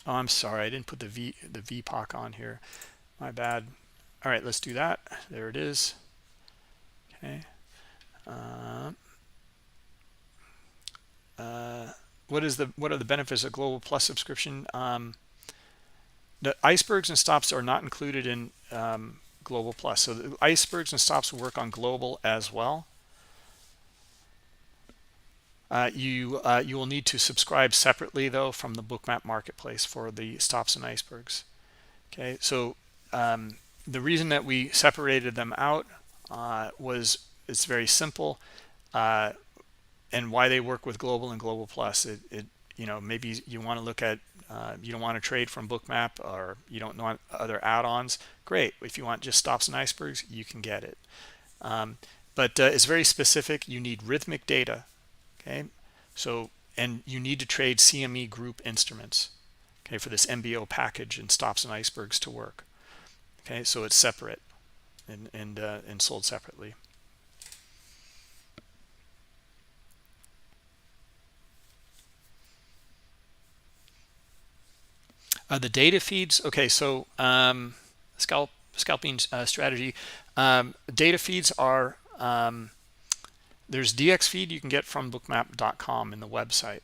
Oh, I'm sorry, I didn't put the VPOC on here, my bad. All right, let's do that. There it is. Okay, what are the benefits of Global Plus subscription? The icebergs and stops are not included in Global Plus. So the icebergs and stops will work on global as well. You will need to subscribe separately though from the Bookmap marketplace for the stops and icebergs. Okay, so the reason that we separated them out was it's very simple, and why they work with global and global plus. Maybe you want to look at you don't want to trade from Bookmap, or you don't want other add-ons. Great. If you want just stops and icebergs, you can get it. But it's very specific. You need rhythmic data. Okay, so and you need to trade CME group instruments. Okay, for this MBO package and stops and icebergs to work. Okay, so it's separate and sold separately. The data feeds. Okay, so scalping strategy. Data feeds are there's DX feed you can get from bookmap.com in the website.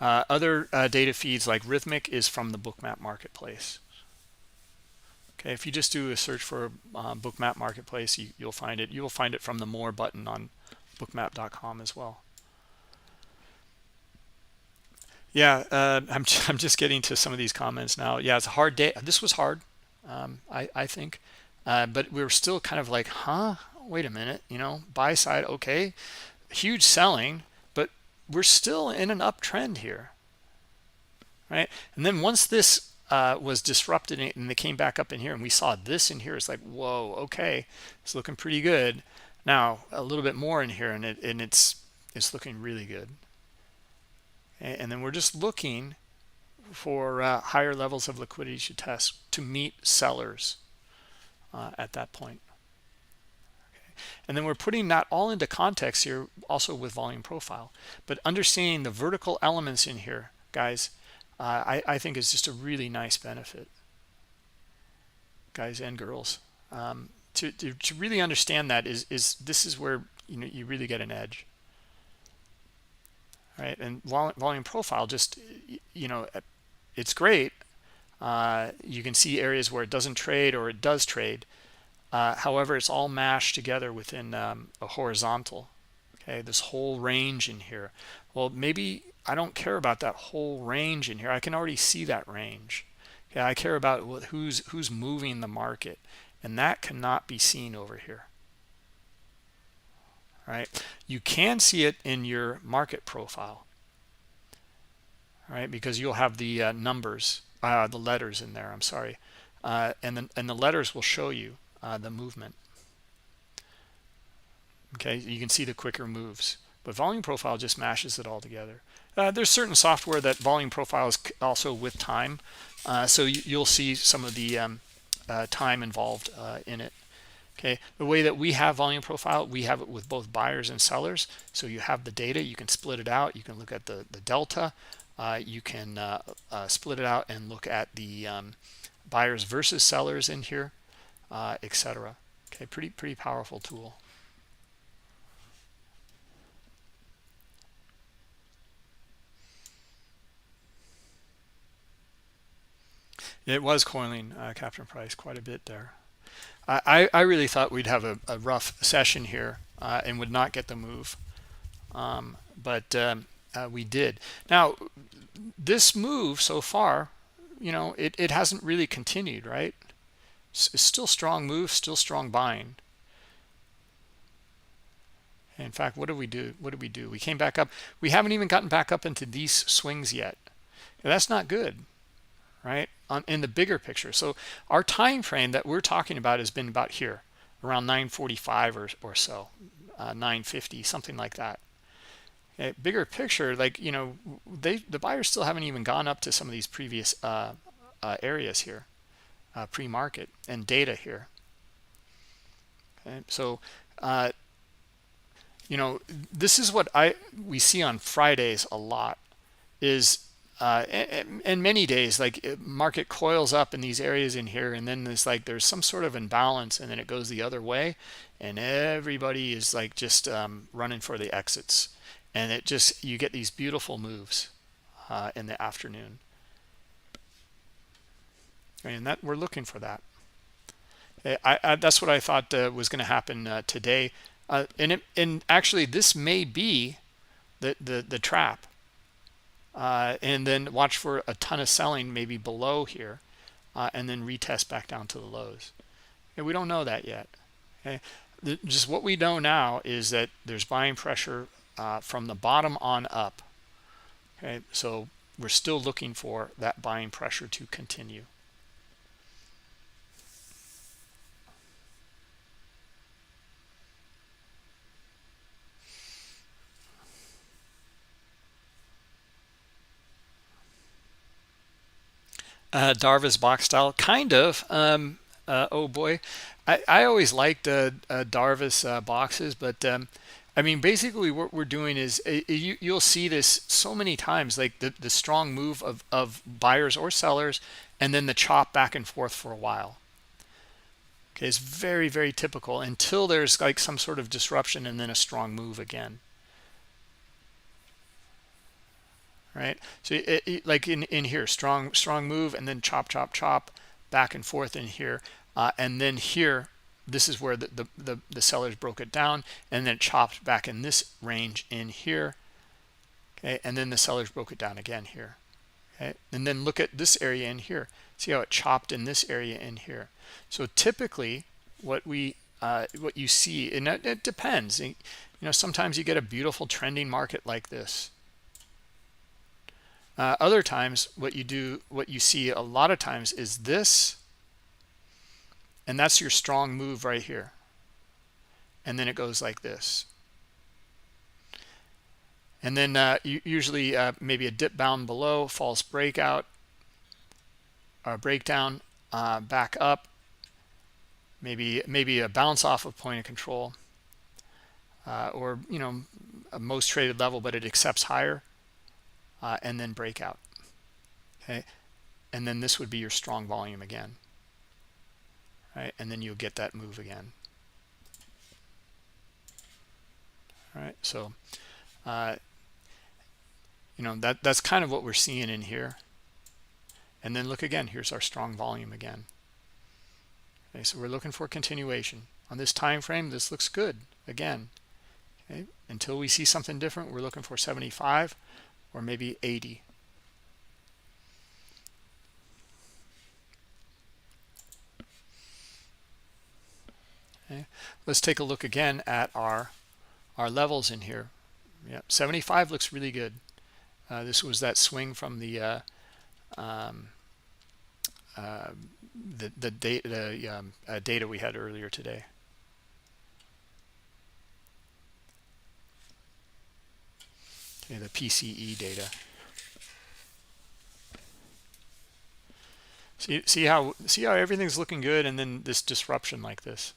Other data feeds like Rhythmic is from the Bookmap marketplace. Okay, if you just do a search for Bookmap marketplace, you'll find it. You will find it from the More button on bookmap.com as well. Yeah, I'm just getting to some of these comments now. Yeah, it's a hard day. This was hard, I think, but we were still kind of like, huh? Wait a minute, buy side, okay, huge selling, but we're still in an uptrend here, right? And then once this was disrupted and they came back up in here, and we saw this in here, it's like, whoa, okay, it's looking pretty good. Now a little bit more in here, and it's looking really good. And then we're just looking for higher levels of liquidity to test to meet sellers at that point. Okay. And then we're putting that all into context here also with volume profile. But understanding the vertical elements in here, guys, I think is just a really nice benefit, guys and girls. To really understand that is this is where you really get an edge. Right, and volume profile, just it's great. You can see areas where it doesn't trade or it does trade. However, it's all mashed together within a horizontal. Okay, this whole range in here. Well, maybe I don't care about that whole range in here. I can already see that range. Okay, I care about who's moving the market, and that cannot be seen over here. Right, you can see it in your market profile, right, because you'll have the numbers, the letters in there, I'm sorry, and the letters will show you the movement. Okay, you can see the quicker moves, but volume profile just mashes it all together. There's certain software that volume profile is also with time, so you'll see some of the time involved in it. Okay, the way that we have volume profile, we have it with both buyers and sellers. So you have the data, you can split it out, you can look at the delta, you can split it out and look at the buyers versus sellers in here, etc. Okay, pretty powerful tool. It was coiling Captain Price quite a bit there. I really thought we'd have a rough session here and would not get the move, but we did. Now this move so far, it hasn't really continued, right? It's still strong move, still strong buying. In fact, what did we do? We came back up. We haven't even gotten back up into these swings yet. And that's not good, right? In the bigger picture. So our time frame that we're talking about has been about here, around 945 or so, 950, something like that. Okay, bigger picture, like the buyers still haven't even gone up to some of these previous areas here, pre-market and data here. Okay, so this is what we see on Fridays a lot is. And many days, like market coils up in these areas in here, and then there's some sort of imbalance, and then it goes the other way, and everybody is like just running for the exits, and you get these beautiful moves in the afternoon. Okay, and that we're looking for that. Okay, that's what I thought was going to happen today. And actually, this may be the trap. And then watch for a ton of selling maybe below here, and then retest back down to the lows. Okay, we don't know that yet. Okay, just what we know now is that there's buying pressure from the bottom on up. Okay, so we're still looking for that buying pressure to continue. Darva's box style, kind of. Oh boy, I always liked Darva's boxes, but I mean, basically what we're doing is you'll see this so many times, like the strong move of buyers or sellers, and then the chop back and forth for a while. Okay, it's very, very typical until there's like some sort of disruption and then a strong move again. Right, so like in here, strong move and then chop back and forth in here, and then here this is where the sellers broke it down, and then it chopped back in this range in here. Okay, and then the sellers broke it down again here. Okay, and then look at this area in here, see how it chopped in this area in here. So typically what you see, and it depends, you know, sometimes you get a beautiful trending market like this. Other times what you see a lot of times is this, and that's your strong move right here, and then it goes like this, and then usually maybe a dip down below, false breakout or breakdown, back up, maybe a bounce off of point of control, or you know, a most traded level, but it accepts higher, and then breakout. Okay, and then this would be your strong volume again, right? And then you'll get that move again. All right, so you know, that's kind of what we're seeing in here. And then look again, here's our strong volume again. Okay, so we're looking for continuation on this time frame. This looks good again. Okay, until we see something different, we're looking for 75 or maybe 80. Okay, let's take a look again at our levels in here. Yeah, 75 looks really good. This was that swing from the data we had earlier today. Okay, the PCE data. See how everything's looking good, and then this disruption like this.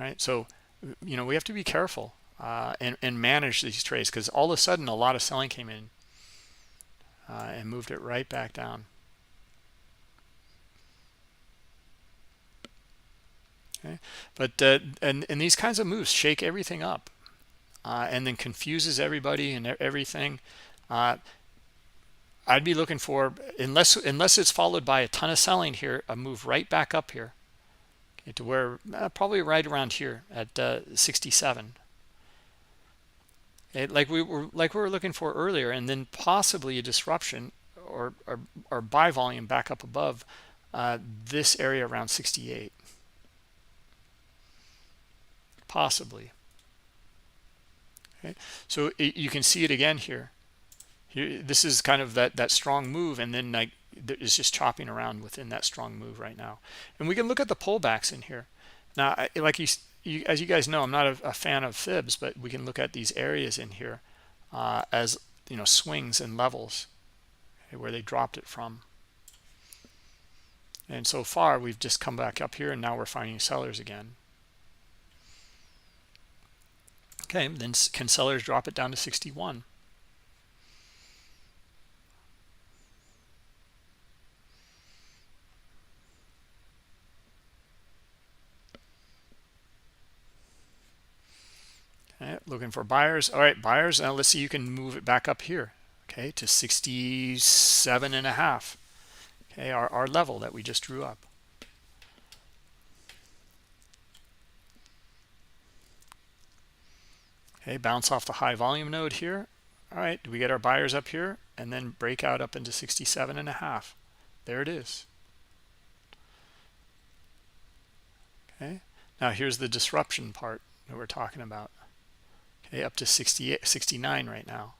All right, so you know, we have to be careful and manage these trades, because all of a sudden a lot of selling came in and moved it right back down. Okay, but and these kinds of moves shake everything up, and then confuses everybody and everything. I'd be looking for, unless it's followed by a ton of selling here, a move right back up here, okay, to where probably right around here at 67. Okay, like we were looking for earlier, and then possibly a disruption or buy volume back up above this area around 68. Possibly. Okay, so you can see it again here. Here, this is kind of that strong move, and then like it's just chopping around within that strong move right now. And we can look at the pullbacks in here. Now, like as you guys know, I'm not a fan of fibs, but we can look at these areas in here as, you know, swings and levels, okay, where they dropped it from. And so far, we've just come back up here, and now we're finding sellers again. Okay, then can sellers drop it down to 61? Okay, looking for buyers. All right, buyers. Now let's see, you can move it back up here. okay, to 67.5. Okay, our level that we just drew up. Okay, bounce off the high volume node here. All right, do we get our buyers up here and then break out up into 67.5? There it is. Okay, now here's the disruption part that we're talking about. Okay, up to 68, 69 right now.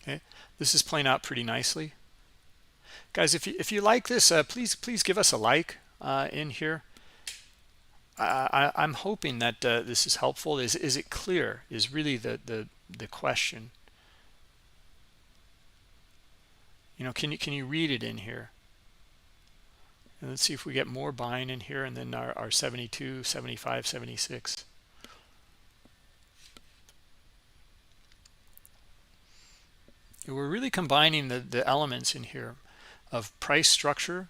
Okay, this is playing out pretty nicely. Guys, if you like this, please give us a like in here. I'm hoping that this is helpful. Is it clear? Is really the question. You know, can you read it in here? And let's see if we get more buying in here, and then our 72, 75, 76. We're really combining the elements in here of price structure,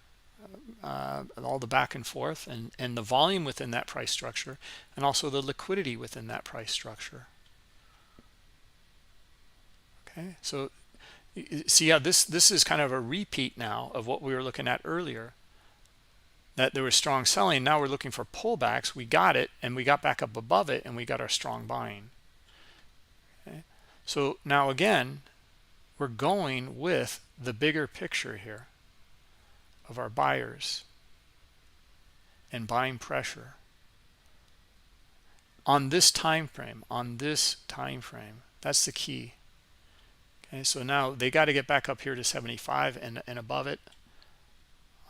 all the back and forth, and the volume within that price structure, and also the liquidity within that price structure. Okay, so see how this is kind of a repeat now of what we were looking at earlier, that there was strong selling. Now we're looking for pullbacks. We got it, and we got back up above it, and we got our strong buying. Okay, so now again, we're going with the bigger picture here of our buyers and buying pressure on this time frame. That's the key. Okay, so now they got to get back up here to 75 and above it,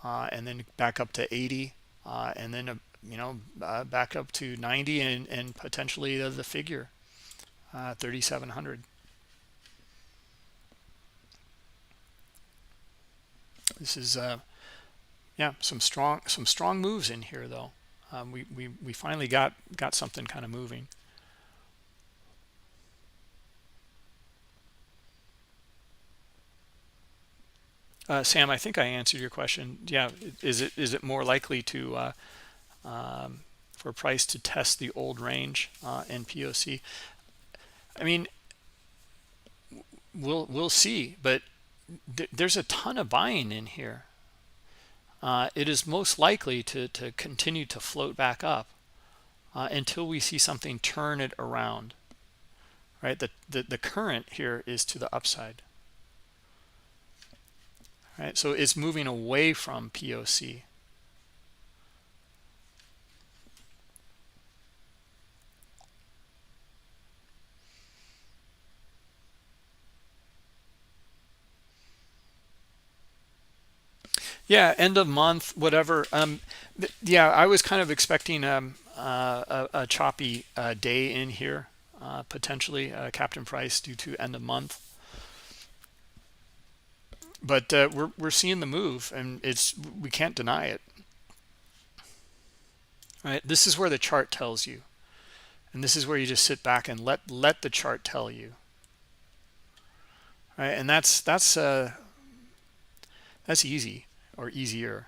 and then back up to 80, and then back up to 90, and potentially the figure 3,700. This is yeah, some strong moves in here though. We finally got something kind of moving. Sam, I think I answered your question. Yeah, is it more likely to for price to test the old range in POC? I mean, we'll see, but there's a ton of buying in here. It is most likely to continue to float back up until we see something turn it around. Right, the current here is to the upside. Right, so it's moving away from POC. Yeah, end of month, whatever. Yeah, I was kind of expecting a choppy day in here, potentially Captain Price due to end of month. But we're seeing the move, and we can't deny it. All right, this is where the chart tells you, and this is where you just sit back and let the chart tell you. All right, and that's easy, or easier.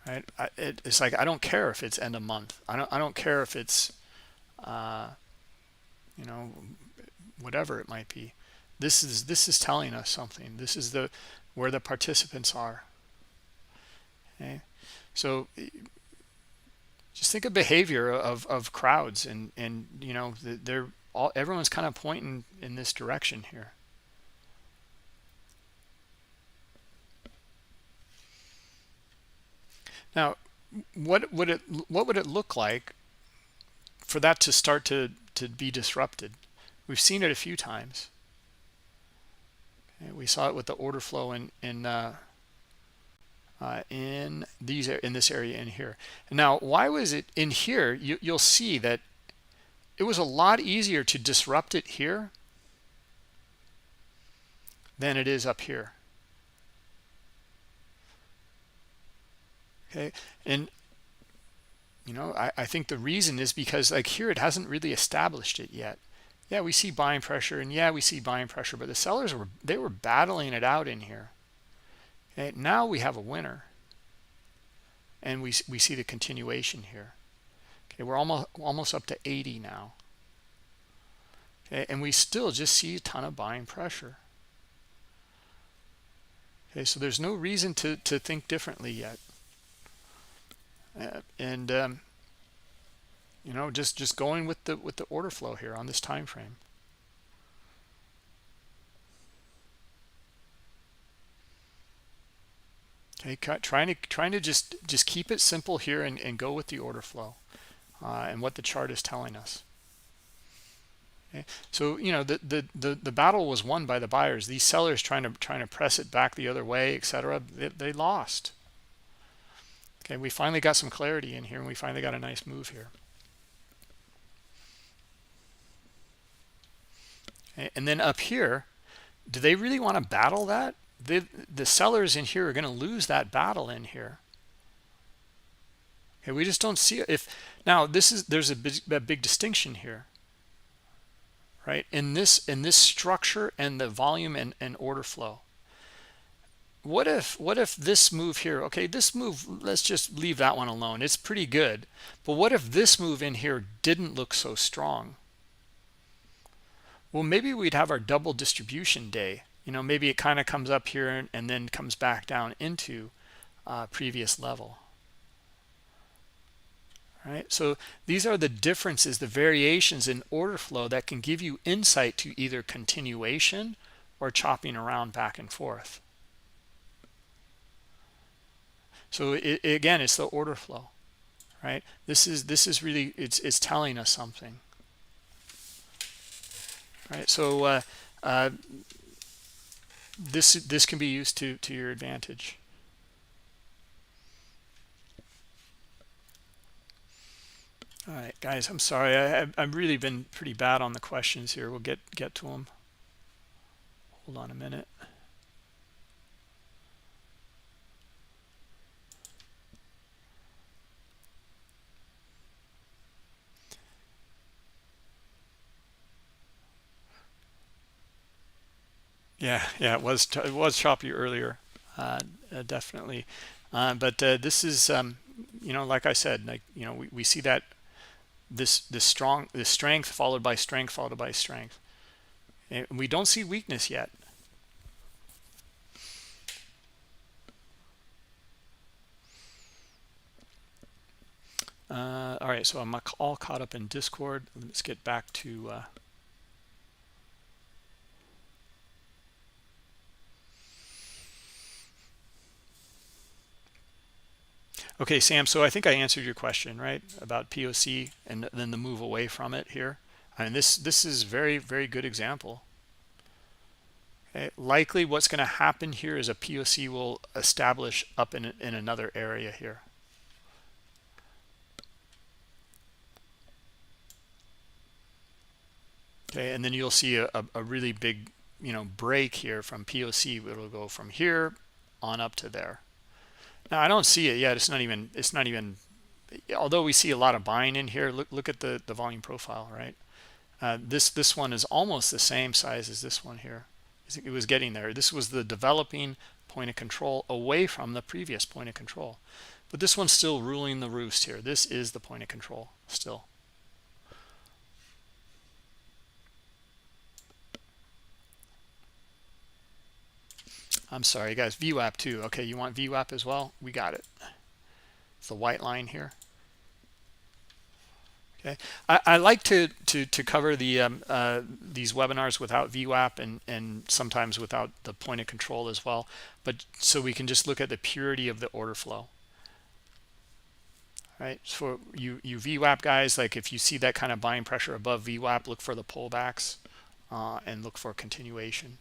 Right, it's like I don't care if it's end of month. I don't care if it's whatever it might be. This is telling us something. This is where the participants are. Okay, so just think of behavior of crowds, and everyone's kind of pointing in this direction here. Now, what would it look like for that to start to be disrupted? We've seen it a few times. Okay, we saw it with the order flow in this area in here. And now, why was it in here? You'll see that it was a lot easier to disrupt it here than it is up here. Okay, and I think the reason is because like here it hasn't really established it yet. Yeah, we see buying pressure, and yeah, we see buying pressure, but the sellers were battling it out in here. Okay, now we have a winner, and we see the continuation here. Okay, we're almost up to 80 now. Okay, and we still just see a ton of buying pressure. Okay, so there's no reason to think differently yet. You know, just going with the order flow here on this time frame. Okay, trying to just keep it simple here and go with the order flow and what the chart is telling us. Okay, so you know the battle was won by the buyers. These sellers trying to press it back the other way, etc. They lost. Okay, we finally got some clarity in here, and we finally got a nice move here. Okay, and then up here, do they really want to battle that? The sellers in here are going to lose that battle in here. Okay, we just don't see it. If now there's a big distinction here, right? In this structure and the volume and order flow. What if this move here, okay, this move, let's just leave that one alone. It's pretty good. But what if this move in here didn't look so strong? Well, maybe we'd have our double distribution day. You know, maybe it kind of comes up here and then comes back down into previous level. All right, so these are the differences, the variations in order flow that can give you insight to either continuation or chopping around back and forth. So again, it's the order flow, right? This is really it's telling us something, right? So this can be used to your advantage. All right, guys, I'm sorry. I've really been pretty bad on the questions here. We'll get to them. Hold on a minute. Yeah, it was choppy earlier, definitely. But this is, you know, like I said, like you know, we see that this strength followed by strength followed by strength, and we don't see weakness yet. All right, so I'm all caught up in Discord. Let's get back to. Okay, Sam, so I think I answered your question, right, about POC and then the move away from it here. And this is very, very good example. Okay, likely what's going to happen here is a POC will establish up in another area here. Okay, and then you'll see a really big, you know, break here from POC. It'll go from here on up to there. Now I don't see it yet. It's not even although we see a lot of buying in here. Look at the volume profile, right? This one is almost the same size as this one here. It was getting there. This was the developing point of control away from the previous point of control, but this one's still ruling the roost here. This is the point of control still. I'm sorry, guys. VWAP too. Okay, you want VWAP as well? We got it. It's the white line here. Okay, I like to cover the these webinars without VWAP and sometimes without the point of control as well, but so we can just look at the purity of the order flow. Right, so you VWAP guys, like if you see that kind of buying pressure above VWAP, look for the pullbacks and look for continuation.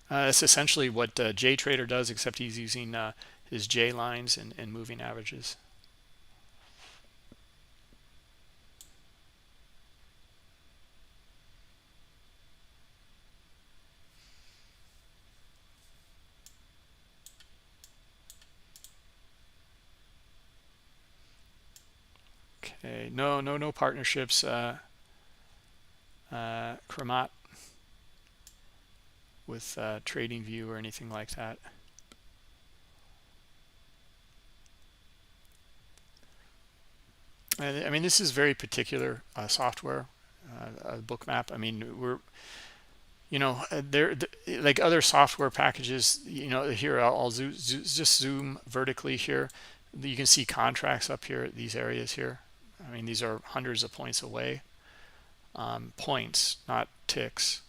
That's essentially what JTrader does, except he's using his J lines and moving averages. Okay, no partnerships, Kramat, with TradingView or anything like that. I mean, this is very particular software, Bookmap. I mean, there like other software packages. Here I'll just zoom vertically here. You can see contracts up here, these areas here. I mean, these are hundreds of points away. Points, not ticks.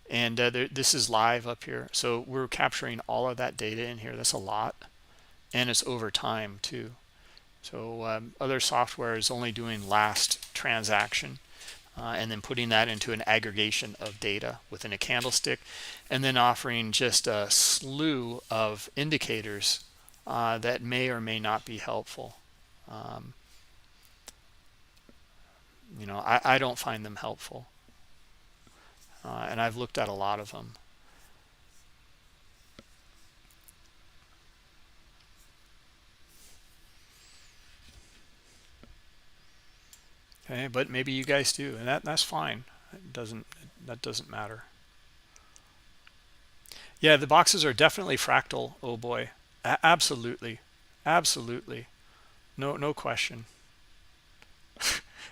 And this is live up here. So we're capturing all of that data in here. That's a lot. And it's over time too. So other software is only doing last transaction and then putting that into an aggregation of data within a candlestick, and then offering just a slew of indicators that may or may not be helpful. I don't find them helpful, and I've looked at a lot of them. Okay, but maybe you guys do, and that's fine. That doesn't matter. Yeah, the boxes are definitely fractal. Oh boy, absolutely, absolutely, no question.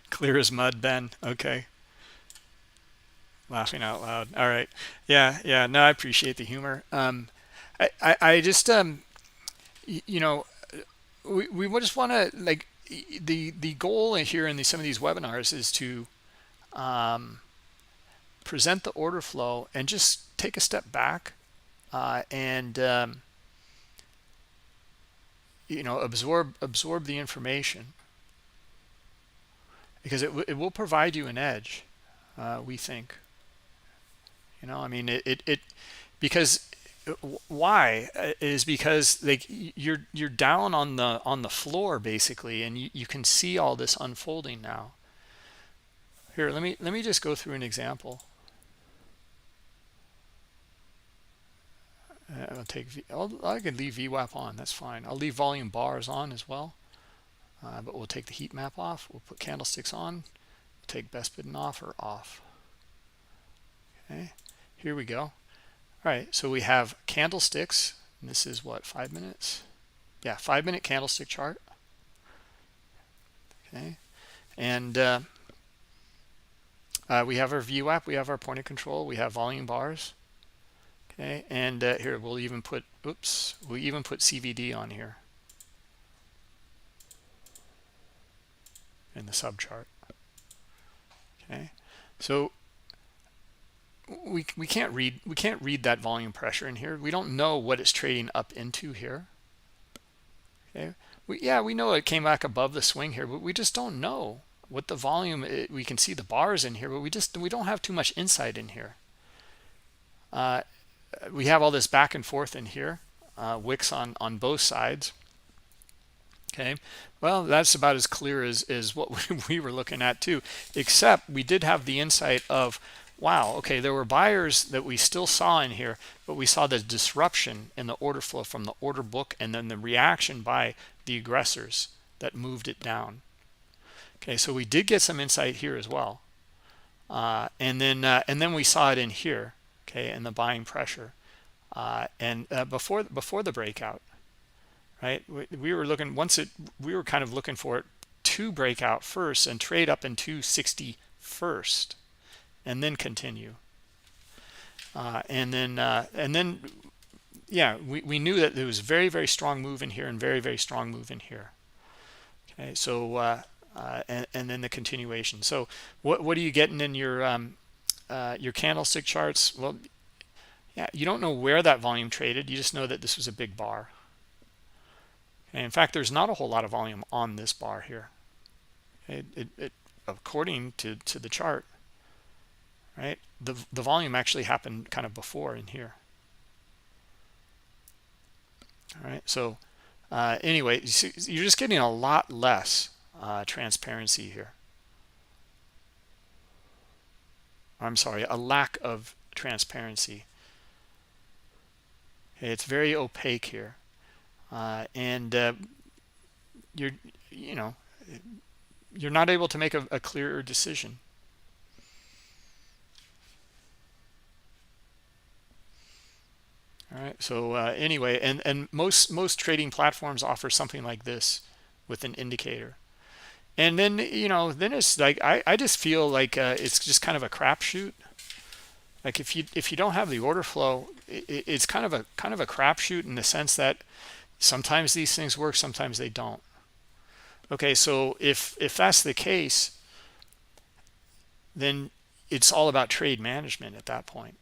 Clear as mud, Ben. Okay, laughing out loud. All right, yeah. No, I appreciate the humor. I just we just want to, like, the goal here in some of these webinars is to present the order flow and just take a step back and absorb the information, because it will provide you an edge, we think. I mean, it because why is because, like, you're down on the floor basically, and you can see all this unfolding now. Here, let me just go through an example. I can leave VWAP on, that's fine. I'll leave volume bars on as well, but we'll take the heat map off. We'll put candlesticks on. We'll take best bid and offer off. Okay, here we go. All right, so we have candlesticks, and this is what, 5 minutes? Yeah, 5-minute candlestick chart. Okay, and we have our VWAP, we have our point of control, we have volume bars. Okay, and here we'll even put CVD on here in the subchart. Okay, so we can't read that volume pressure in here. We don't know what it's trading up into here. Okay, we know it came back above the swing here, but we just don't know what the volume. We can see the bars in here, but we don't have too much insight in here. We have all this back and forth in here, wicks on both sides. Okay, well, that's about as clear as what we were looking at too, except we did have the insight of, wow, okay, there were buyers that we still saw in here, but we saw the disruption in the order flow from the order book, and then the reaction by the aggressors that moved it down. Okay, so we did get some insight here as well, and then we saw it in here. Okay, and the buying pressure, and before the breakout, right? We were looking we were kind of looking for it to break out first and trade up into 60 first, and then continue, and then yeah, we knew that there was very, very strong move in here and very, very strong move in here. Okay, so and then the continuation. So what are you getting in your candlestick charts? Well, yeah, you don't know where that volume traded. You just know that this was a big bar. And in fact, there's not a whole lot of volume on this bar here. It according to the chart, right? The volume actually happened kind of before in here. All right. So anyway, you're just getting a lot less transparency here. I'm sorry, a lack of transparency. Okay, it's very opaque here, and you're not able to make a clearer decision. All right. So anyway, and most trading platforms offer something like this with an indicator. And then, then it's like I just feel like it's just kind of a crapshoot. Like if you don't have the order flow, it's kind of a crapshoot in the sense that sometimes these things work, sometimes they don't. Okay, so if that's the case, then it's all about trade management at that point.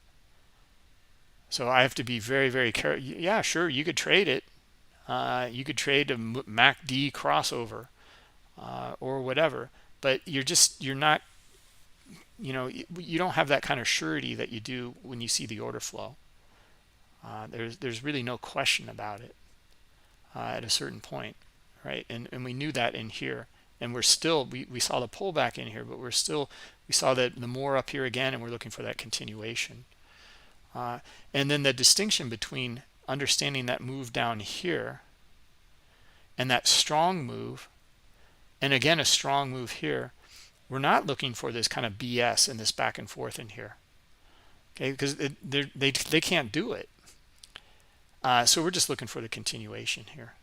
So I have to be very, very careful. Yeah, sure, you could trade it. You could trade a MACD crossover or whatever, but you're not, you don't have that kind of surety that you do when you see the order flow. There's really no question about it at a certain point, right? And we knew that in here, and we're still, we saw the pullback in here, but we saw that the more up here again, and we're looking for that continuation. And then the distinction between understanding that move down here and that strong move, and again a strong move here, we're not looking for this kind of BS and this back and forth in here, okay, because they can't do it. So we're just looking for the continuation here.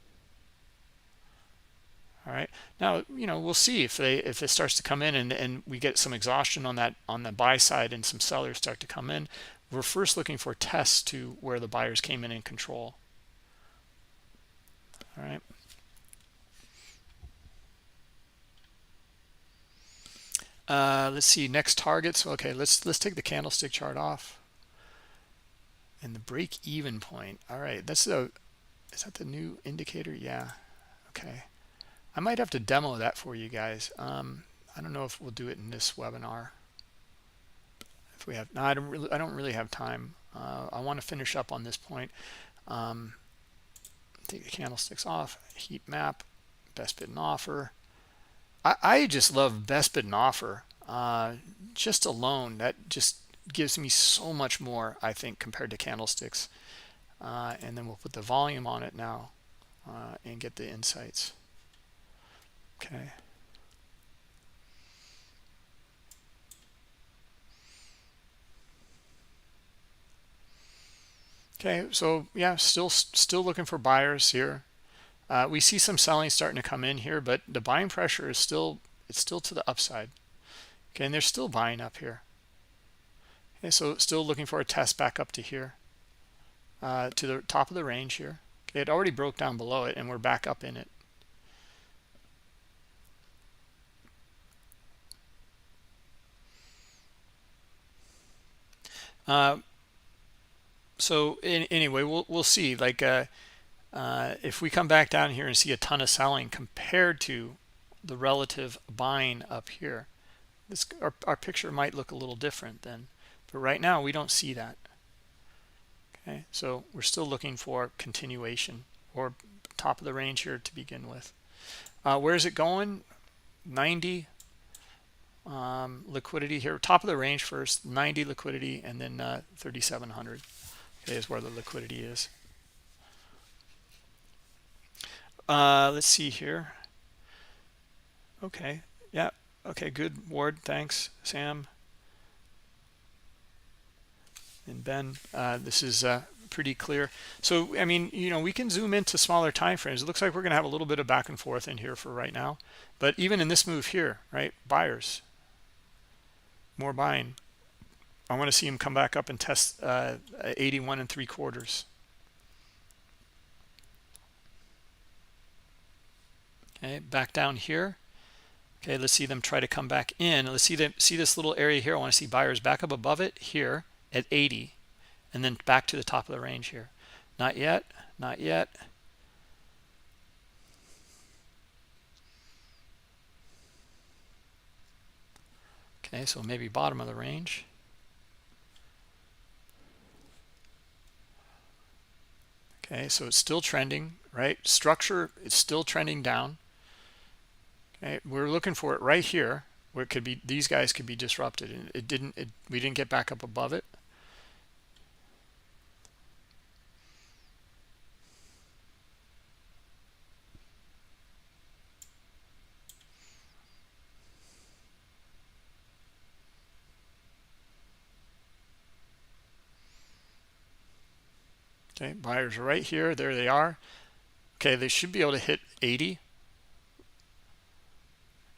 All right, now we'll see if it starts to come in and we get some exhaustion on the buy side and some sellers start to come in. We're first looking for tests to where the buyers came in control. All right. Let's see, next targets. Okay, let's take the candlestick chart off. And the break even point. All right, is that the new indicator? Yeah. Okay. I might have to demo that for you guys. I don't know if we'll do it in this webinar. If we have, no, I don't really have time. I want to finish up on this point. Take the candlesticks off. Heat map, best bid and offer. I just love best bid and offer. Just alone, that just gives me so much more, I think, compared to candlesticks. And then we'll put the volume on it now and get the insights. Okay. Okay, so yeah, still looking for buyers here. We see some selling starting to come in here, but the buying pressure is still to the upside. Okay, and they're still buying up here. Okay, so still looking for a test back up to here, to the top of the range here. Okay, it already broke down below it, and we're back up in it. So anyway, we'll see. Like if we come back down here and see a ton of selling compared to the relative buying up here, our picture might look a little different then. But right now we don't see that. Okay, so we're still looking for continuation or top of the range here to begin with. Where is it going? 90 liquidity here, top of the range first, 90 liquidity, and then 3,700. Okay, is where the liquidity is. Let's see here. Okay, yeah, okay, good, Ward, thanks, Sam and Ben. This is pretty clear. So I mean, we can zoom into smaller time frames. It looks like we're going to have a little bit of back and forth in here for right now, but even in this move here, right, buyers, more buying. I want to see him come back up and test 81 3/4. Okay, back down here. Okay, let's see them try to come back in. Let's see this little area here. I want to see buyers back up above it here at 80, and then back to the top of the range here. Not yet, not yet. Okay, so maybe bottom of the range. Okay, so it's still trending, right? Structure, it's still trending down. Okay, we're looking for it right here, where it could be, these guys could be disrupted, and we didn't get back up above it. Okay, buyers are right here. There they are. Okay, they should be able to hit 80.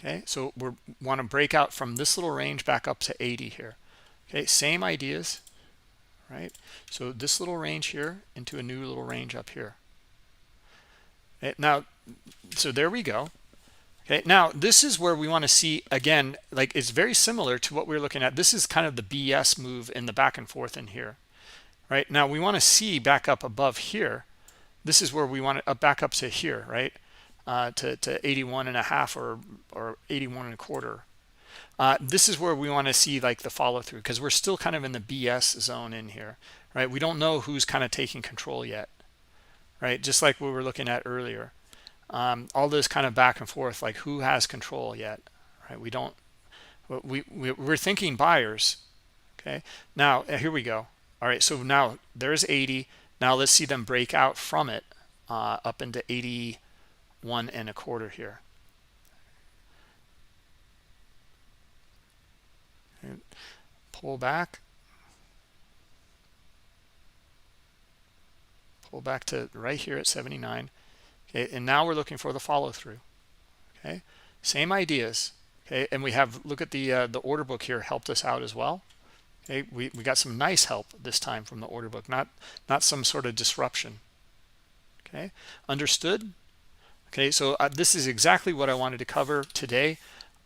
Okay, so we want to break out from this little range back up to 80 here. Okay, same ideas, right? So this little range here into a new little range up here. Okay, now, so there we go. Okay, now this is where we want to see, again, like it's very similar to what we were looking at. This is kind of the BS move in the back and forth in here, right? Now we want to see back up above here. This is where we want it back up to here, right? To 81 and a half or 81 and a quarter. This is where we want to see like the follow through, because we're still kind of in the BS zone in here, right? We don't know who's kind of taking control yet, right? Just like we were looking at earlier. All this kind of back and forth, like who has control yet, right? We don't, we're thinking buyers. Okay, now here we go. All right, so now there's 80. Now let's see them break out from it up into 81 and a quarter here. And pull back to right here at 79. Okay, and now we're looking for the follow through. Okay, same ideas. Okay, and we have, look at the order book here helped us out as well. Okay, we got some nice help this time from the order book, not some sort of disruption. Okay, understood. Okay, so this is exactly what I wanted to cover today,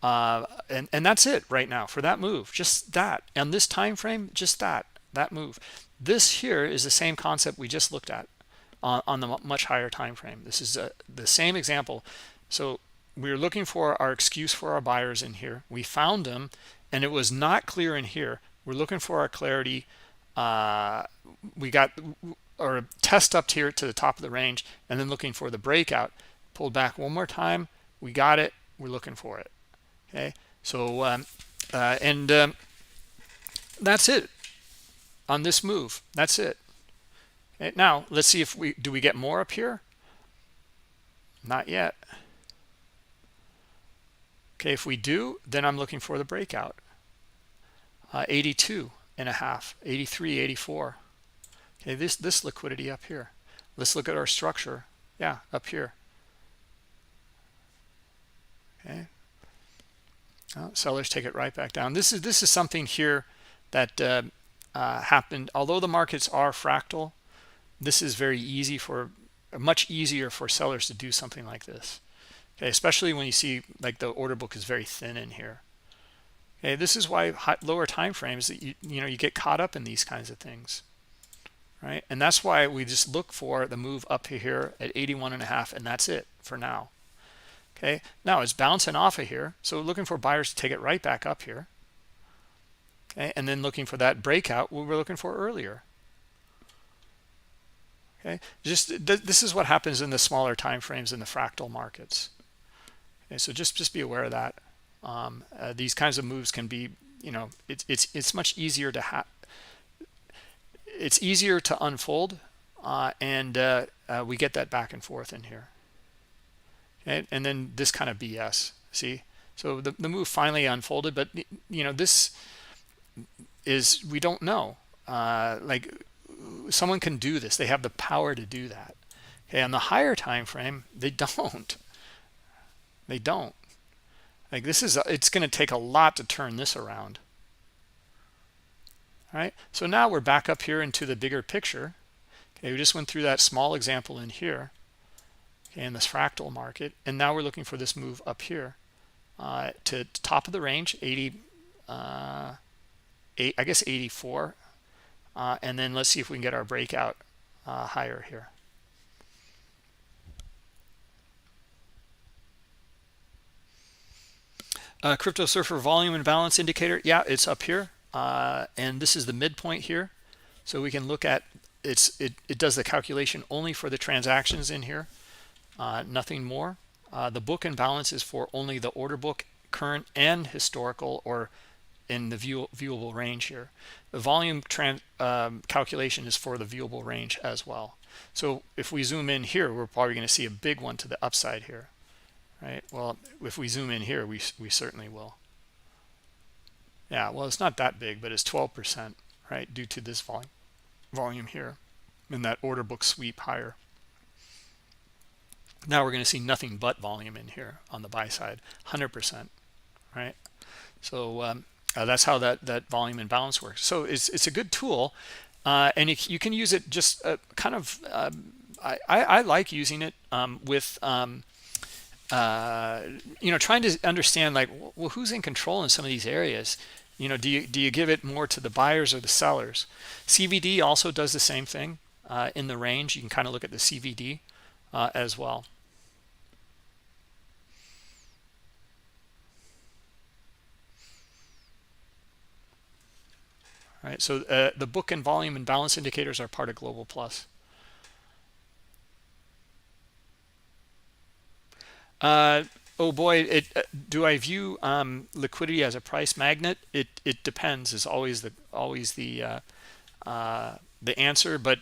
and that's it right now for that move. Just that, and this time frame, just that move. This here is the same concept we just looked at on the much higher time frame. This is the same example. So we were looking for our excuse for our buyers in here. We found them, and it was not clear in here. We're looking for our clarity. We got our test up here to the top of the range, and then looking for the breakout. Pulled back one more time. We got it. We're looking for it. Okay, so that's it on this move. That's it. Okay, now let's see if we get more up here. Not yet. Okay, if we do, then I'm looking for the breakout. 82 and a half, 83, 84. Okay, this liquidity up here. Let's look at our structure. Yeah, up here. Okay. Oh, sellers take it right back down. This is something here that happened. Although the markets are fractal, this is very easy much easier for sellers to do something like this. Okay, especially when you see like the order book is very thin in here. Okay, this is why lower time frames that you get caught up in these kinds of things, right? And that's why we just look for the move up here at 81 and a half, and that's it for now. Okay, now it's bouncing off of here, so looking for buyers to take it right back up here. Okay, and then looking for that breakout we were looking for earlier. Okay, this is what happens in the smaller time frames in the fractal markets. Okay, so just be aware of that. These kinds of moves can be, it's much easier to it's easier to unfold, and we get that back and forth in here. Okay, and then this kind of BS. See, so the move finally unfolded, but this is, we don't know. Like someone can do this; they have the power to do that. Okay, on the higher time frame, they don't. They don't. Like this is, it's going to take a lot to turn this around. All right, so now we're back up here into the bigger picture. Okay, we just went through that small example in here, okay, in this fractal market, and now we're looking for this move up here to top of the range, 80, I guess 84, and then let's see if we can get our breakout higher here. Crypto Surfer volume and balance indicator, yeah, it's up here, and this is the midpoint here, so we can look at it does the calculation only for the transactions in here, nothing more. The book and balance is for only the order book, current and historical, or in the viewable range here. The volume calculation is for the viewable range as well. So if we zoom in here, we're probably going to see a big one to the upside here. Right, well, if we zoom in here, we certainly will. Yeah, well, it's not that big, but it's 12%, right, due to this volume here, and that order book sweep higher. Now we're going to see nothing but volume in here on the buy side, 100%, right? So that's how that volume imbalance works. So it's a good tool, and you can use it just kind of. I like using it with trying to understand, like, well, who's in control in some of these areas. Do you give it more to the buyers or the sellers? CVD also does the same thing in the range. You can kind of look at the CVD as well. All right, so the book and volume and balance indicators are part of Global Plus. Oh boy, do I view liquidity as a price magnet? It depends. Is always the answer. But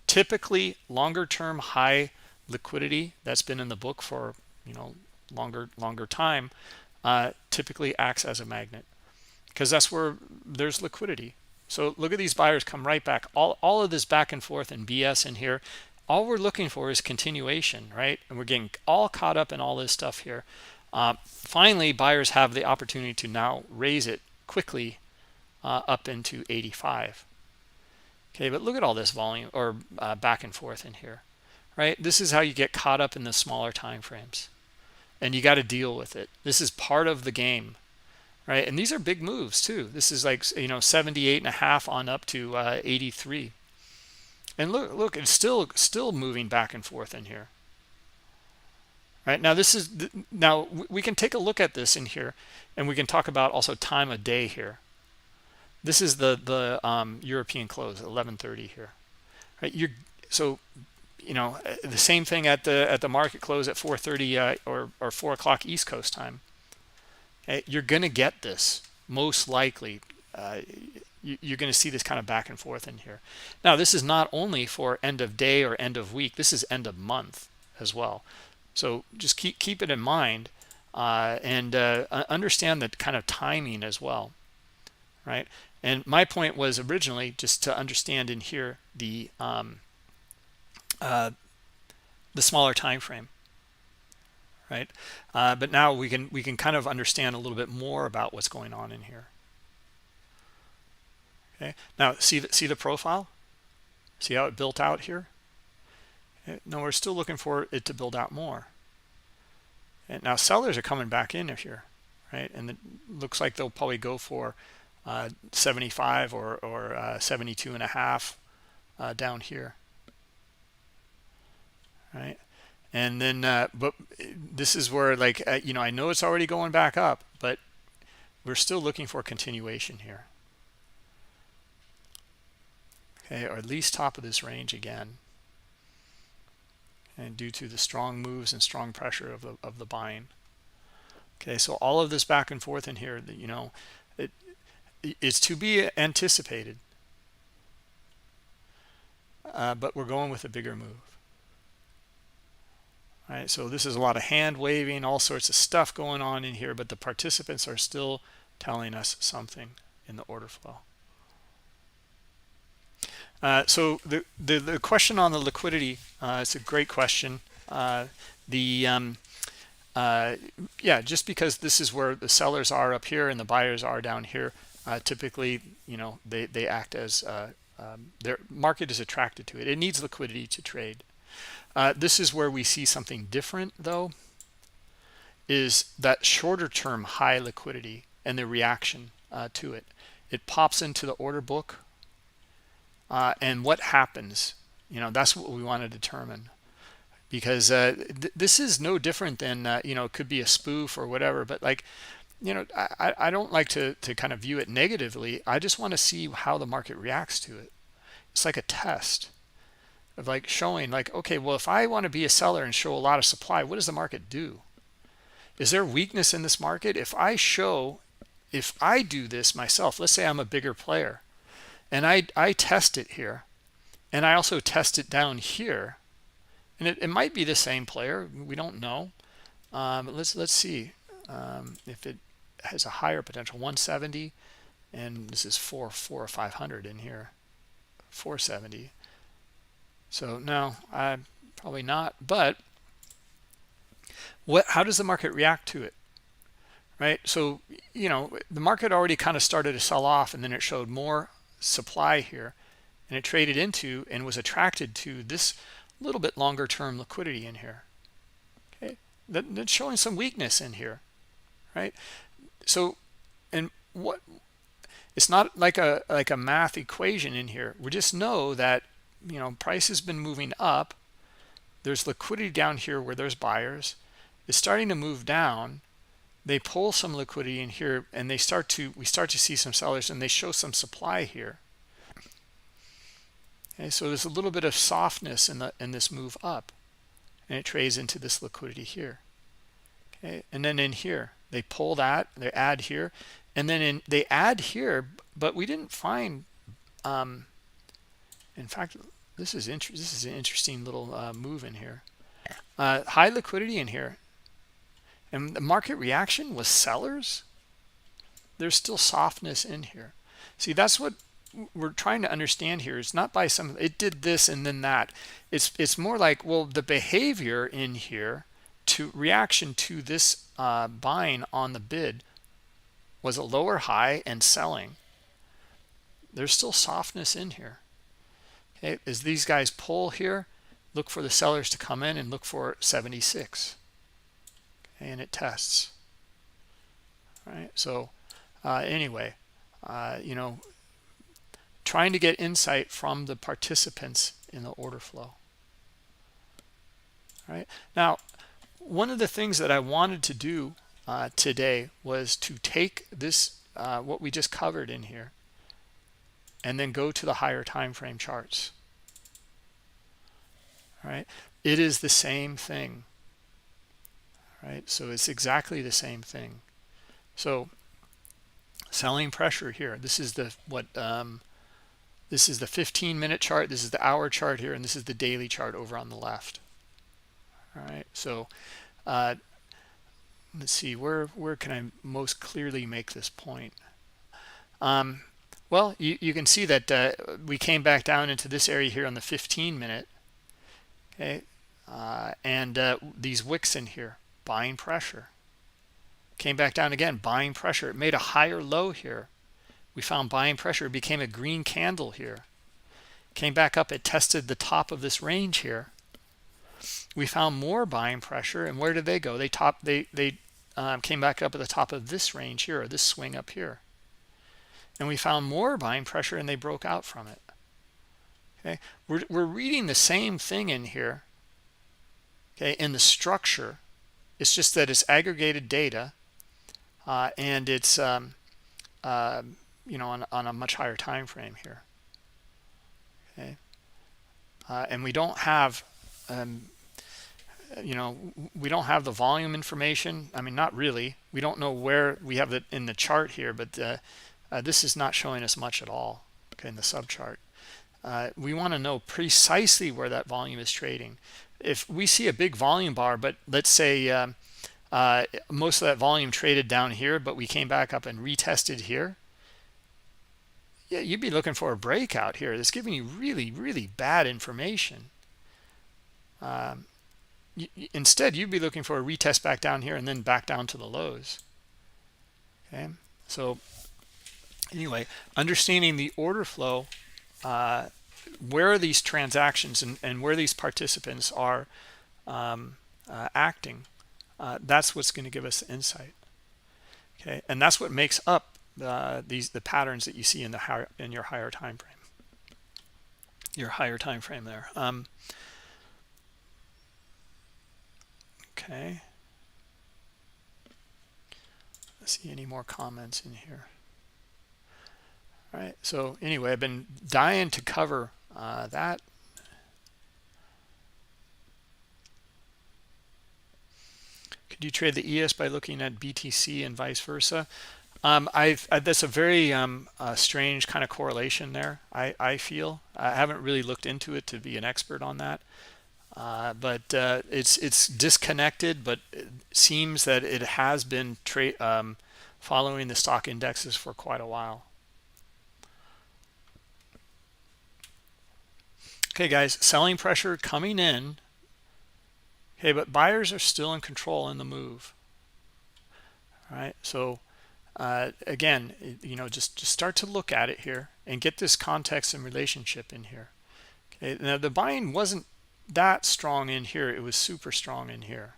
typically, longer term high liquidity that's been in the book for longer time typically acts as a magnet, because that's where there's liquidity. So look at these buyers come right back. All of this back and forth and BS in here. All we're looking for is continuation, right? And we're getting all caught up in all this stuff here. Finally, buyers have the opportunity to now raise it quickly up into 85. Okay, but look at all this volume or back and forth in here, right? This is how you get caught up in the smaller time frames, and you got to deal with it. This is part of the game, right? And these are big moves too. This is like 78.5 on up to 83. And look, it's still moving back and forth in here. Right now, now we can take a look at this in here, and we can talk about also time of day here. This is the European close, 11:30 here. Right, the same thing at the market close at 4:30 or 4 o'clock East Coast time. Okay, you're going to get this most likely. You're going to see this kind of back and forth in here. Now, this is not only for end of day or end of week. This is end of month as well. So just keep it in mind and understand that kind of timing as well, right? And my point was originally just to understand in here the smaller time frame, right? But now we can kind of understand a little bit more about what's going on in here. Okay, now see the profile. See how it built out here. Okay. No, we're still looking for it to build out more. And now sellers are coming back in here, right? And it looks like they'll probably go for 75 or 72.5 down here, right? And then but this is where, like, I know it's already going back up, but we're still looking for continuation here. Okay, or at least top of this range again, and due to the strong moves and strong pressure of the buying. Okay, so all of this back and forth in here, it's to be anticipated, but we're going with a bigger move. All right, so this is a lot of hand waving, all sorts of stuff going on in here, but the participants are still telling us something in the order flow. So the question on the liquidity, it's a great question. Yeah, just because this is where the sellers are up here and the buyers are down here, typically, they act as their market is attracted to it. It needs liquidity to trade. This is where we see something different, though, is that shorter term high liquidity and the reaction to it. It pops into the order book. And what happens, that's what we want to determine, because this is no different than, it could be a spoof or whatever. But, like, I don't like to kind of view it negatively. I just want to see how the market reacts to it. It's like a test of, like, showing, like, okay, well, if I want to be a seller and show a lot of supply, what does the market do? Is there weakness in this market? If I do this myself, let's say I'm a bigger player, and I test it here, and I also test it down here, and it might be the same player. We don't know. But let's see if it has a higher potential. 170, and this is 4 or 500 in here. 470. So no, probably not. But How does the market react to it, right? So, you know, the market already kind of started to sell off, and then it showed more supply here, and it traded into and was attracted to this little bit longer term liquidity in here. Okay, that's showing some weakness in here, right? So, and what, it's not like a math equation in here. We just know that, you know, price has been moving up. There's liquidity down here where there's buyers. It's starting to move down. They pull some liquidity in here, and we start to see some sellers, and they show some supply here. Okay, so there's a little bit of softness in this move up, and it trades into this liquidity here. Okay, and then in here they pull that, they add here, and then they add here, but we didn't find. In fact, this is an interesting little move in here. High liquidity in here, and the market reaction was sellers. There's still softness in here. See, that's what we're trying to understand here. It's not by some, it did this and then that. It's more like, well, the behavior in here to reaction to this buying on the bid was a lower high and selling. There's still softness in here. Okay, as these guys pull here, look for the sellers to come in and look for 76. Okay, and it tests. All right, so anyway, you know, trying to get insight from the participants in the order flow. All right, now one of the things that I wanted to do today was to take this what we just covered in here and then go to the higher time frame charts. All right, it is the same thing. All right, so it's exactly the same thing. So selling pressure here, this is the this is the 15-minute chart, this is the hour chart here, and this is the daily chart over on the left. All right, so let's see, where can I most clearly make this point? Well, you can see that we came back down into this area here on the 15-minute. Okay, and these wicks in here, buying pressure. Came back down again, buying pressure. It made a higher low here. We found buying pressure. It became a green candle here. Came back up. It tested the top of this range here. We found more buying pressure, and where did they go? They came back up at the top of this range here, or this swing up here. And we found more buying pressure, and they broke out from it. Okay, we're reading the same thing in here. Okay, in the structure, it's just that it's aggregated data, and it's you know, on a much higher time frame here. Okay, and we don't have you know, we don't have the volume information. I mean, not really. We don't know where we have it in the chart here, but this is not showing us much at all. Okay, in the subchart. We want to know precisely where that volume is trading. If we see a big volume bar, but let's say most of that volume traded down here, but we came back up and retested here, yeah, you'd be looking for a breakout here. That's giving you really, really bad information. Instead, you'd be looking for a retest back down here and then back down to the lows. Okay, so anyway, understanding the order flow, where are these transactions and where these participants are acting, that's what's going to give us insight. Okay, and that's what makes up the patterns that you see in your higher time frame. Your higher time frame there. Okay. Let's see any more comments in here. All right. So anyway, I've been dying to cover that. Could you trade the ES by looking at BTC and vice versa? That's a very strange kind of correlation there. I feel I haven't really looked into it to be an expert on that, but it's disconnected. But it seems that it has been following the stock indexes for quite a while. Okay, guys, selling pressure coming in. Okay, but buyers are still in control in the move. All right, so again, just start to look at it here and get this context and relationship in here. Okay, now the buying wasn't that strong in here. It was super strong in here.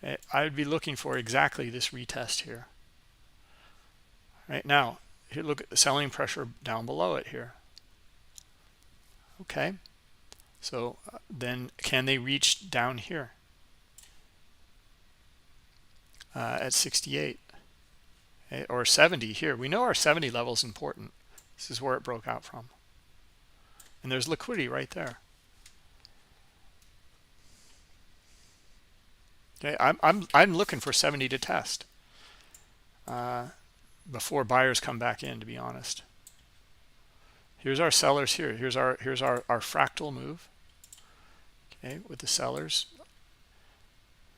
Okay, I would be looking for exactly this retest here. Right now, here, look at the selling pressure down below it here. Okay, so then can they reach down here at 68? Okay, or 70 here? We know our 70 level is important. This is where it broke out from. And there's liquidity right there. Okay, I'm looking for 70 to test before buyers come back in, to be honest. Here's our sellers here. Here's our fractal move. Okay, with the sellers.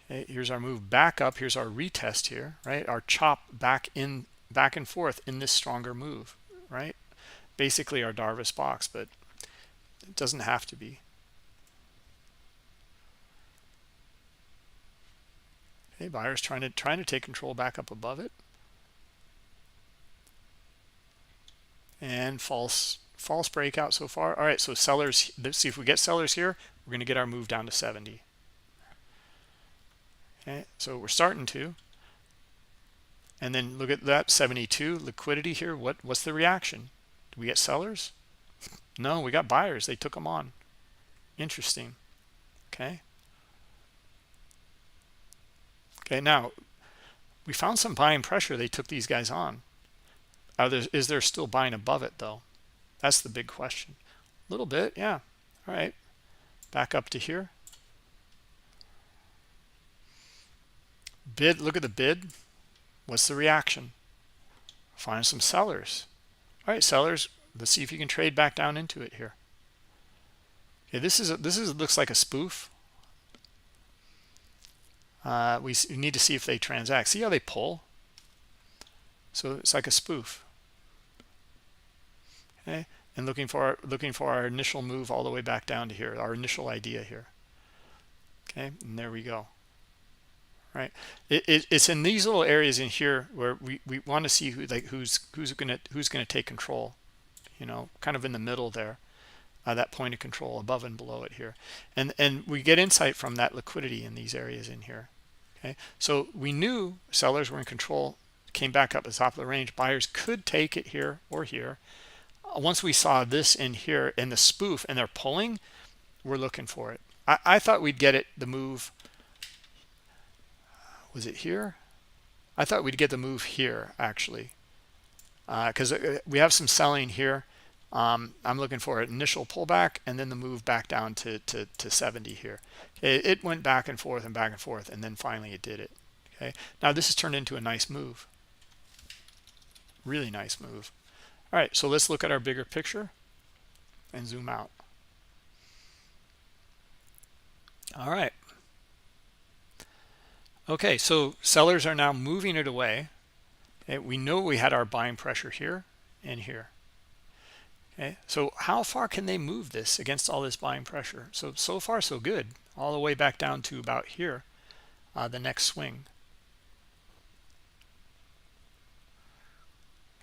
Okay, here's our move back up. Here's our retest here, right? Our chop back and forth in this stronger move, right? Basically our Darvis box, but it doesn't have to be. Okay, buyers trying to take control back up above it. And false breakout so far. All right, so sellers, let's see if we get sellers here, we're going to get our move down to 70. Okay, so we're starting to. And then look at that 72 liquidity here. What's the reaction? Do we get sellers? No, we got buyers. They took them on. Interesting. Okay. Okay, now we found some buying pressure. They took these guys on. Is there still buying above it though? That's the big question. A little bit, yeah. All right. Back up to here. Bid, look at the bid. What's the reaction? Find some sellers. All right, sellers, let's see if you can trade back down into it here. Okay, this looks like a spoof. We need to see if they transact. See how they pull? So it's like a spoof. Okay, and looking for our initial move all the way back down to here, our initial idea here. Okay, and there we go. Right, it's in these little areas in here where we want to see who's gonna take control, kind of in the middle there, that point of control above and below it here, and we get insight from that liquidity in these areas in here. Okay, so we knew sellers were in control, came back up at the top of the range. Buyers could take it here or here. Once we saw this in here in the spoof and they're pulling, we're looking for it. I thought we'd get it, the move. Was it here? I thought we'd get the move here actually, because we have some selling here. I'm looking for an initial pullback and then the move back down to 70 here. It went back and forth and then finally it did it. Okay, now this has turned into a nice move, really nice move. All right, so let's look at our bigger picture and zoom out. All right. Okay, so sellers are now moving it away. Okay, we know we had our buying pressure here and here. Okay, so how far can they move this against all this buying pressure? So far so good, all the way back down to about here, the next swing.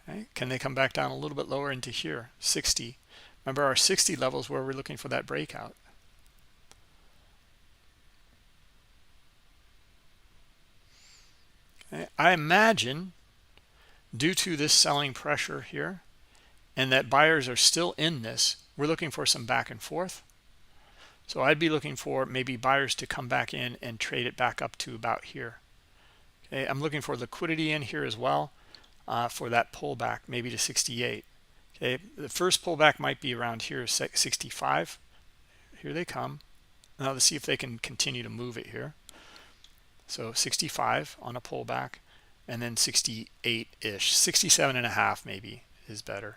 Okay, can they come back down a little bit lower into here, 60? Remember our 60 levels where we're looking for that breakout. Okay, I imagine due to this selling pressure here and that buyers are still in this, we're looking for some back and forth. So I'd be looking for maybe buyers to come back in and trade it back up to about here. Okay, I'm looking for liquidity in here as well, for that pullback, maybe to 68. Okay, the first pullback might be around here, 65. Here they come. Now let's see if they can continue to move it here. So 65 on a pullback, and then 68-ish, 67.5 maybe is better.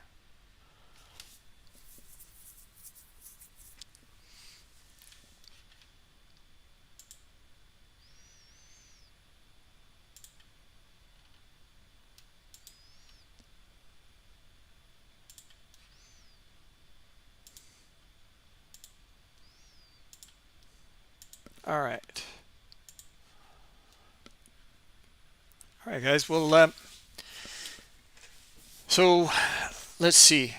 All right. All right, guys. Well, so let's see.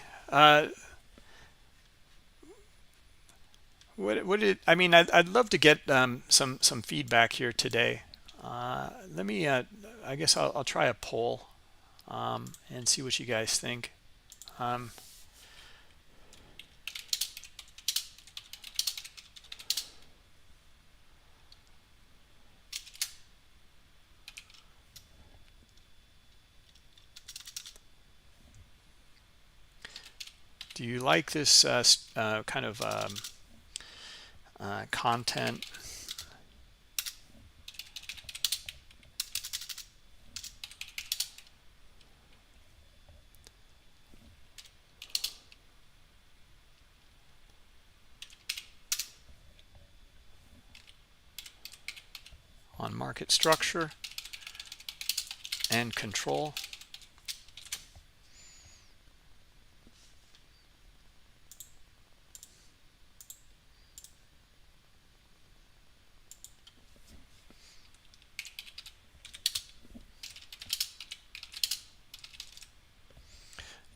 What did I mean? I'd love to get some feedback here today. Let me. I guess I'll try a poll and see what you guys think. Do you like this kind of content? On market structure and control.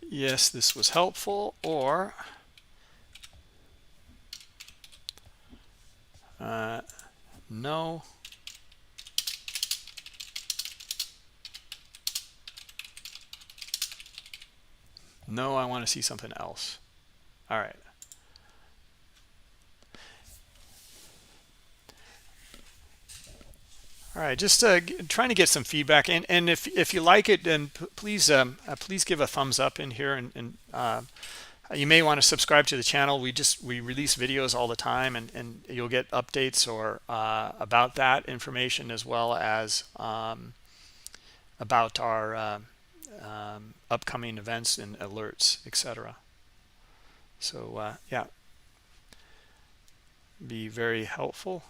Yes, this was helpful, or no. No, I want to see something else. All right. All right, just trying to get some feedback, and if you like it, then please please give a thumbs up in here, and you may want to subscribe to the channel. We release videos all the time, and you'll get updates or about that information, as well as about our upcoming events and alerts, etc. So yeah, be very helpful.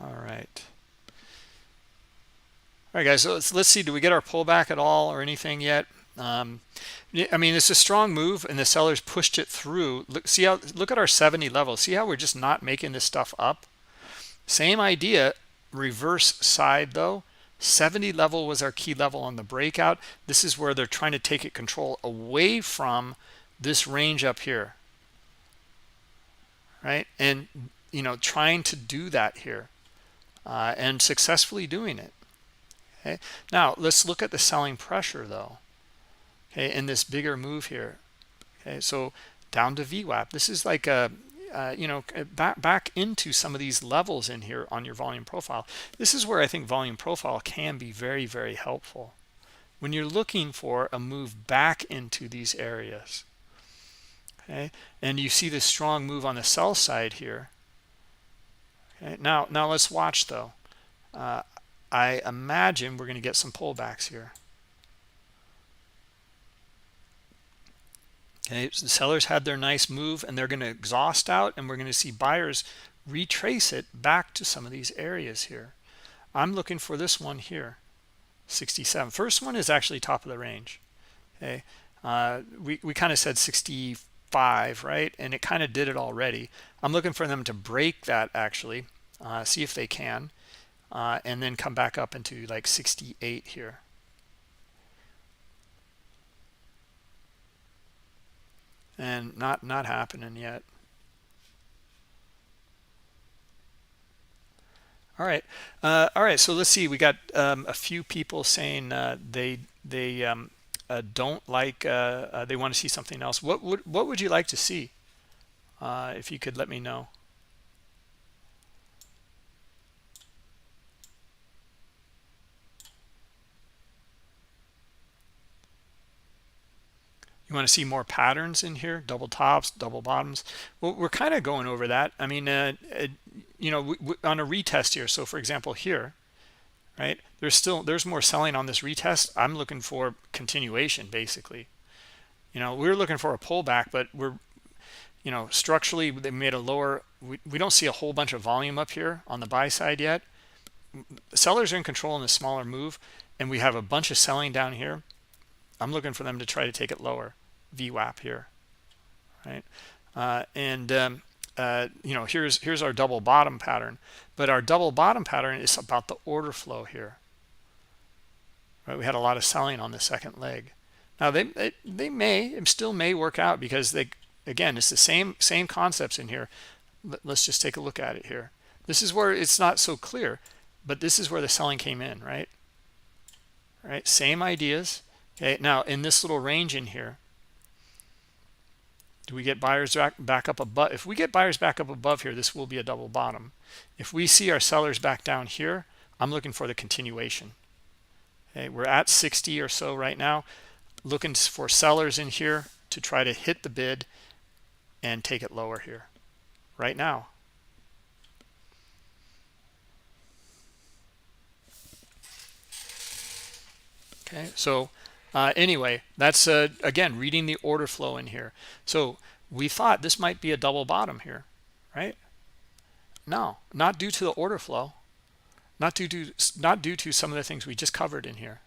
All right. All right, guys, so let's see. Do we get our pullback at all or anything yet? I mean, it's a strong move, and the sellers pushed it through. Look at our 70 level. See how we're just not making this stuff up? Same idea, reverse side though. 70 level was our key level on the breakout. This is where they're trying to take it control away from this range up here, right? And trying to do that here and successfully doing it. Okay, now let's look at the selling pressure though. Okay, in this bigger move here. Okay, so down to VWAP. This is like a back into some of these levels in here on your volume profile. This is where I think volume profile can be very, very helpful when you're looking for a move back into these areas. Okay, and you see this strong move on the sell side here. Okay, now let's watch though. I imagine we're going to get some pullbacks here. Okay, so the sellers had their nice move, and they're going to exhaust out, and we're going to see buyers retrace it back to some of these areas here. I'm looking for this one here, 67. First one is actually top of the range. Okay, we kind of said 65, right? And it kind of did it already. I'm looking for them to break that actually, see if they can, and then come back up into like 68 here. And not happening yet. All right, so let's see. We got a few people saying they don't like, they want to see something else. What would you like to see? If you could let me know. You want to see more patterns in here, double tops, double bottoms. Well, we're kind of going over that. I mean, on a retest here. So for example, here, right, there's more selling on this retest. I'm looking for continuation, basically. We're looking for a pullback, but we're, structurally they made a lower. We don't see a whole bunch of volume up here on the buy side yet. Sellers are in control in the smaller move, and we have a bunch of selling down here, I'm looking for them to try to take it lower, VWAP here, right? You know, here's our double bottom pattern, but our double bottom pattern is about the order flow here, right? We had a lot of selling on the second leg. Now it still may work out, because again, it's the same concepts in here. Let's just take a look at it here. This is where it's not so clear, but this is where the selling came in, right? Right, same ideas. Okay, now in this little range in here, do we get buyers back up above? If we get buyers back up above here, this will be a double bottom. If we see our sellers back down here, I'm looking for the continuation. Okay, we're at 60 or so right now, looking for sellers in here to try to hit the bid and take it lower here right now. Okay, so anyway, that's again reading the order flow in here. So we thought this might be a double bottom here, right? No, not due to the order flow, not due to some of the things we just covered in here.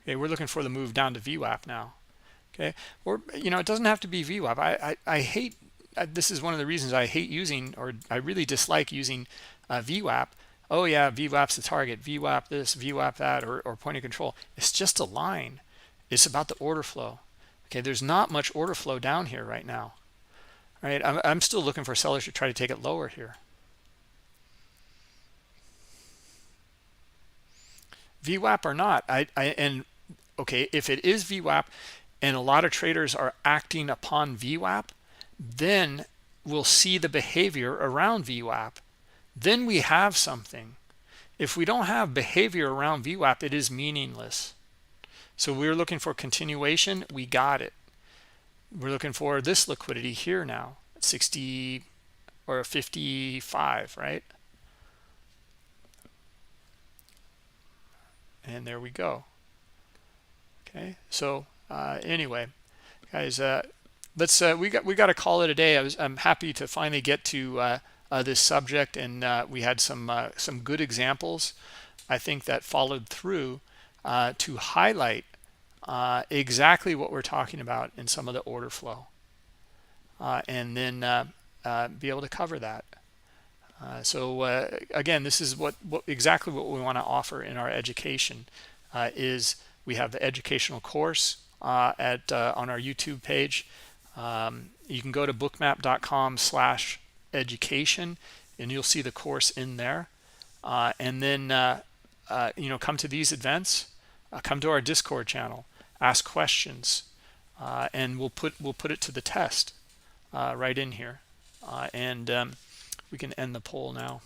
Okay, we're looking for the move down to VWAP now. Okay, or you know, it doesn't have to be VWAP. I hate, this is one of the reasons I hate using, or I really dislike using VWAP. Oh yeah, VWAP's the target, VWAP this, VWAP that, or point of control. It's just a line. It's about the order flow. Okay, there's not much order flow down here right now. All right, I'm still looking for sellers to try to take it lower here. VWAP or not, and okay, if it is VWAP and a lot of traders are acting upon VWAP, then we'll see the behavior around VWAP. Then we have something. If we don't have behavior around VWAP, it is meaningless. So we're looking for continuation. We got it. We're looking for this liquidity here now, 60 or 55, right? And there we go. Okay, so anyway, guys, let's we got to call it a day. I'm happy to finally get to this subject, and we had some good examples, I think, that followed through to highlight exactly what we're talking about in some of the order flow, and then be able to cover that. So again, this is exactly what we want to offer in our education. Is we have the educational course on our YouTube page. You can go to bookmap.com/education, and you'll see the course in there. And then you know, come to these events, come to our Discord channel, ask questions, and we'll put it to the test right in here. And we can end the poll now.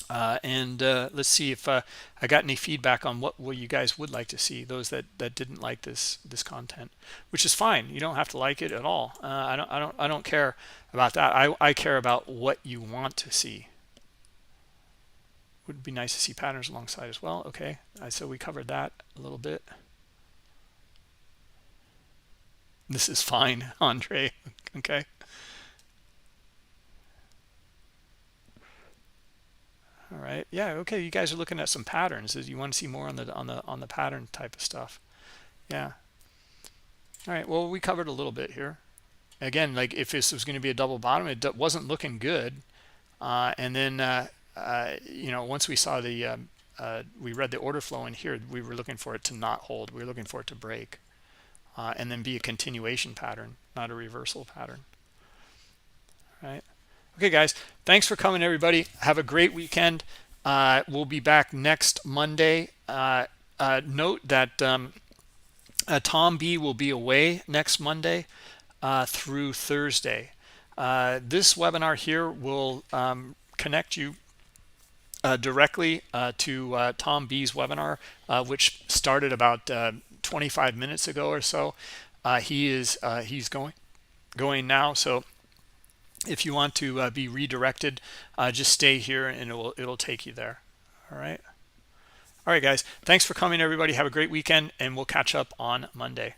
And let's see if I got any feedback on what you guys would like to see. Those that didn't like this content, which is fine. You don't have to like it at all. I don't care about that. I care about what you want to see. Would be nice to see patterns alongside as well. Okay, so we covered that a little bit. This is fine, Andre. Okay. All right, yeah, okay, you guys are looking at some patterns. You want to see more on the pattern type of stuff. Yeah. All right, well, we covered a little bit here. Again, like if this was going to be a double bottom, it wasn't looking good. And then you know, once we saw the we read the order flow in here, we were looking for it to not hold. We were looking for it to break and then be a continuation pattern, not a reversal pattern. All right. Okay, guys, thanks for coming, everybody. Have a great weekend. We'll be back next Monday. Note that Tom B will be away next Monday through Thursday. This webinar here will connect you directly to Tom B's webinar, which started about 25 minutes ago or so. He's going now, so if you want to be redirected, just stay here and it'll take you there. All right, guys, thanks for coming, everybody. Have a great weekend, and we'll catch up on Monday.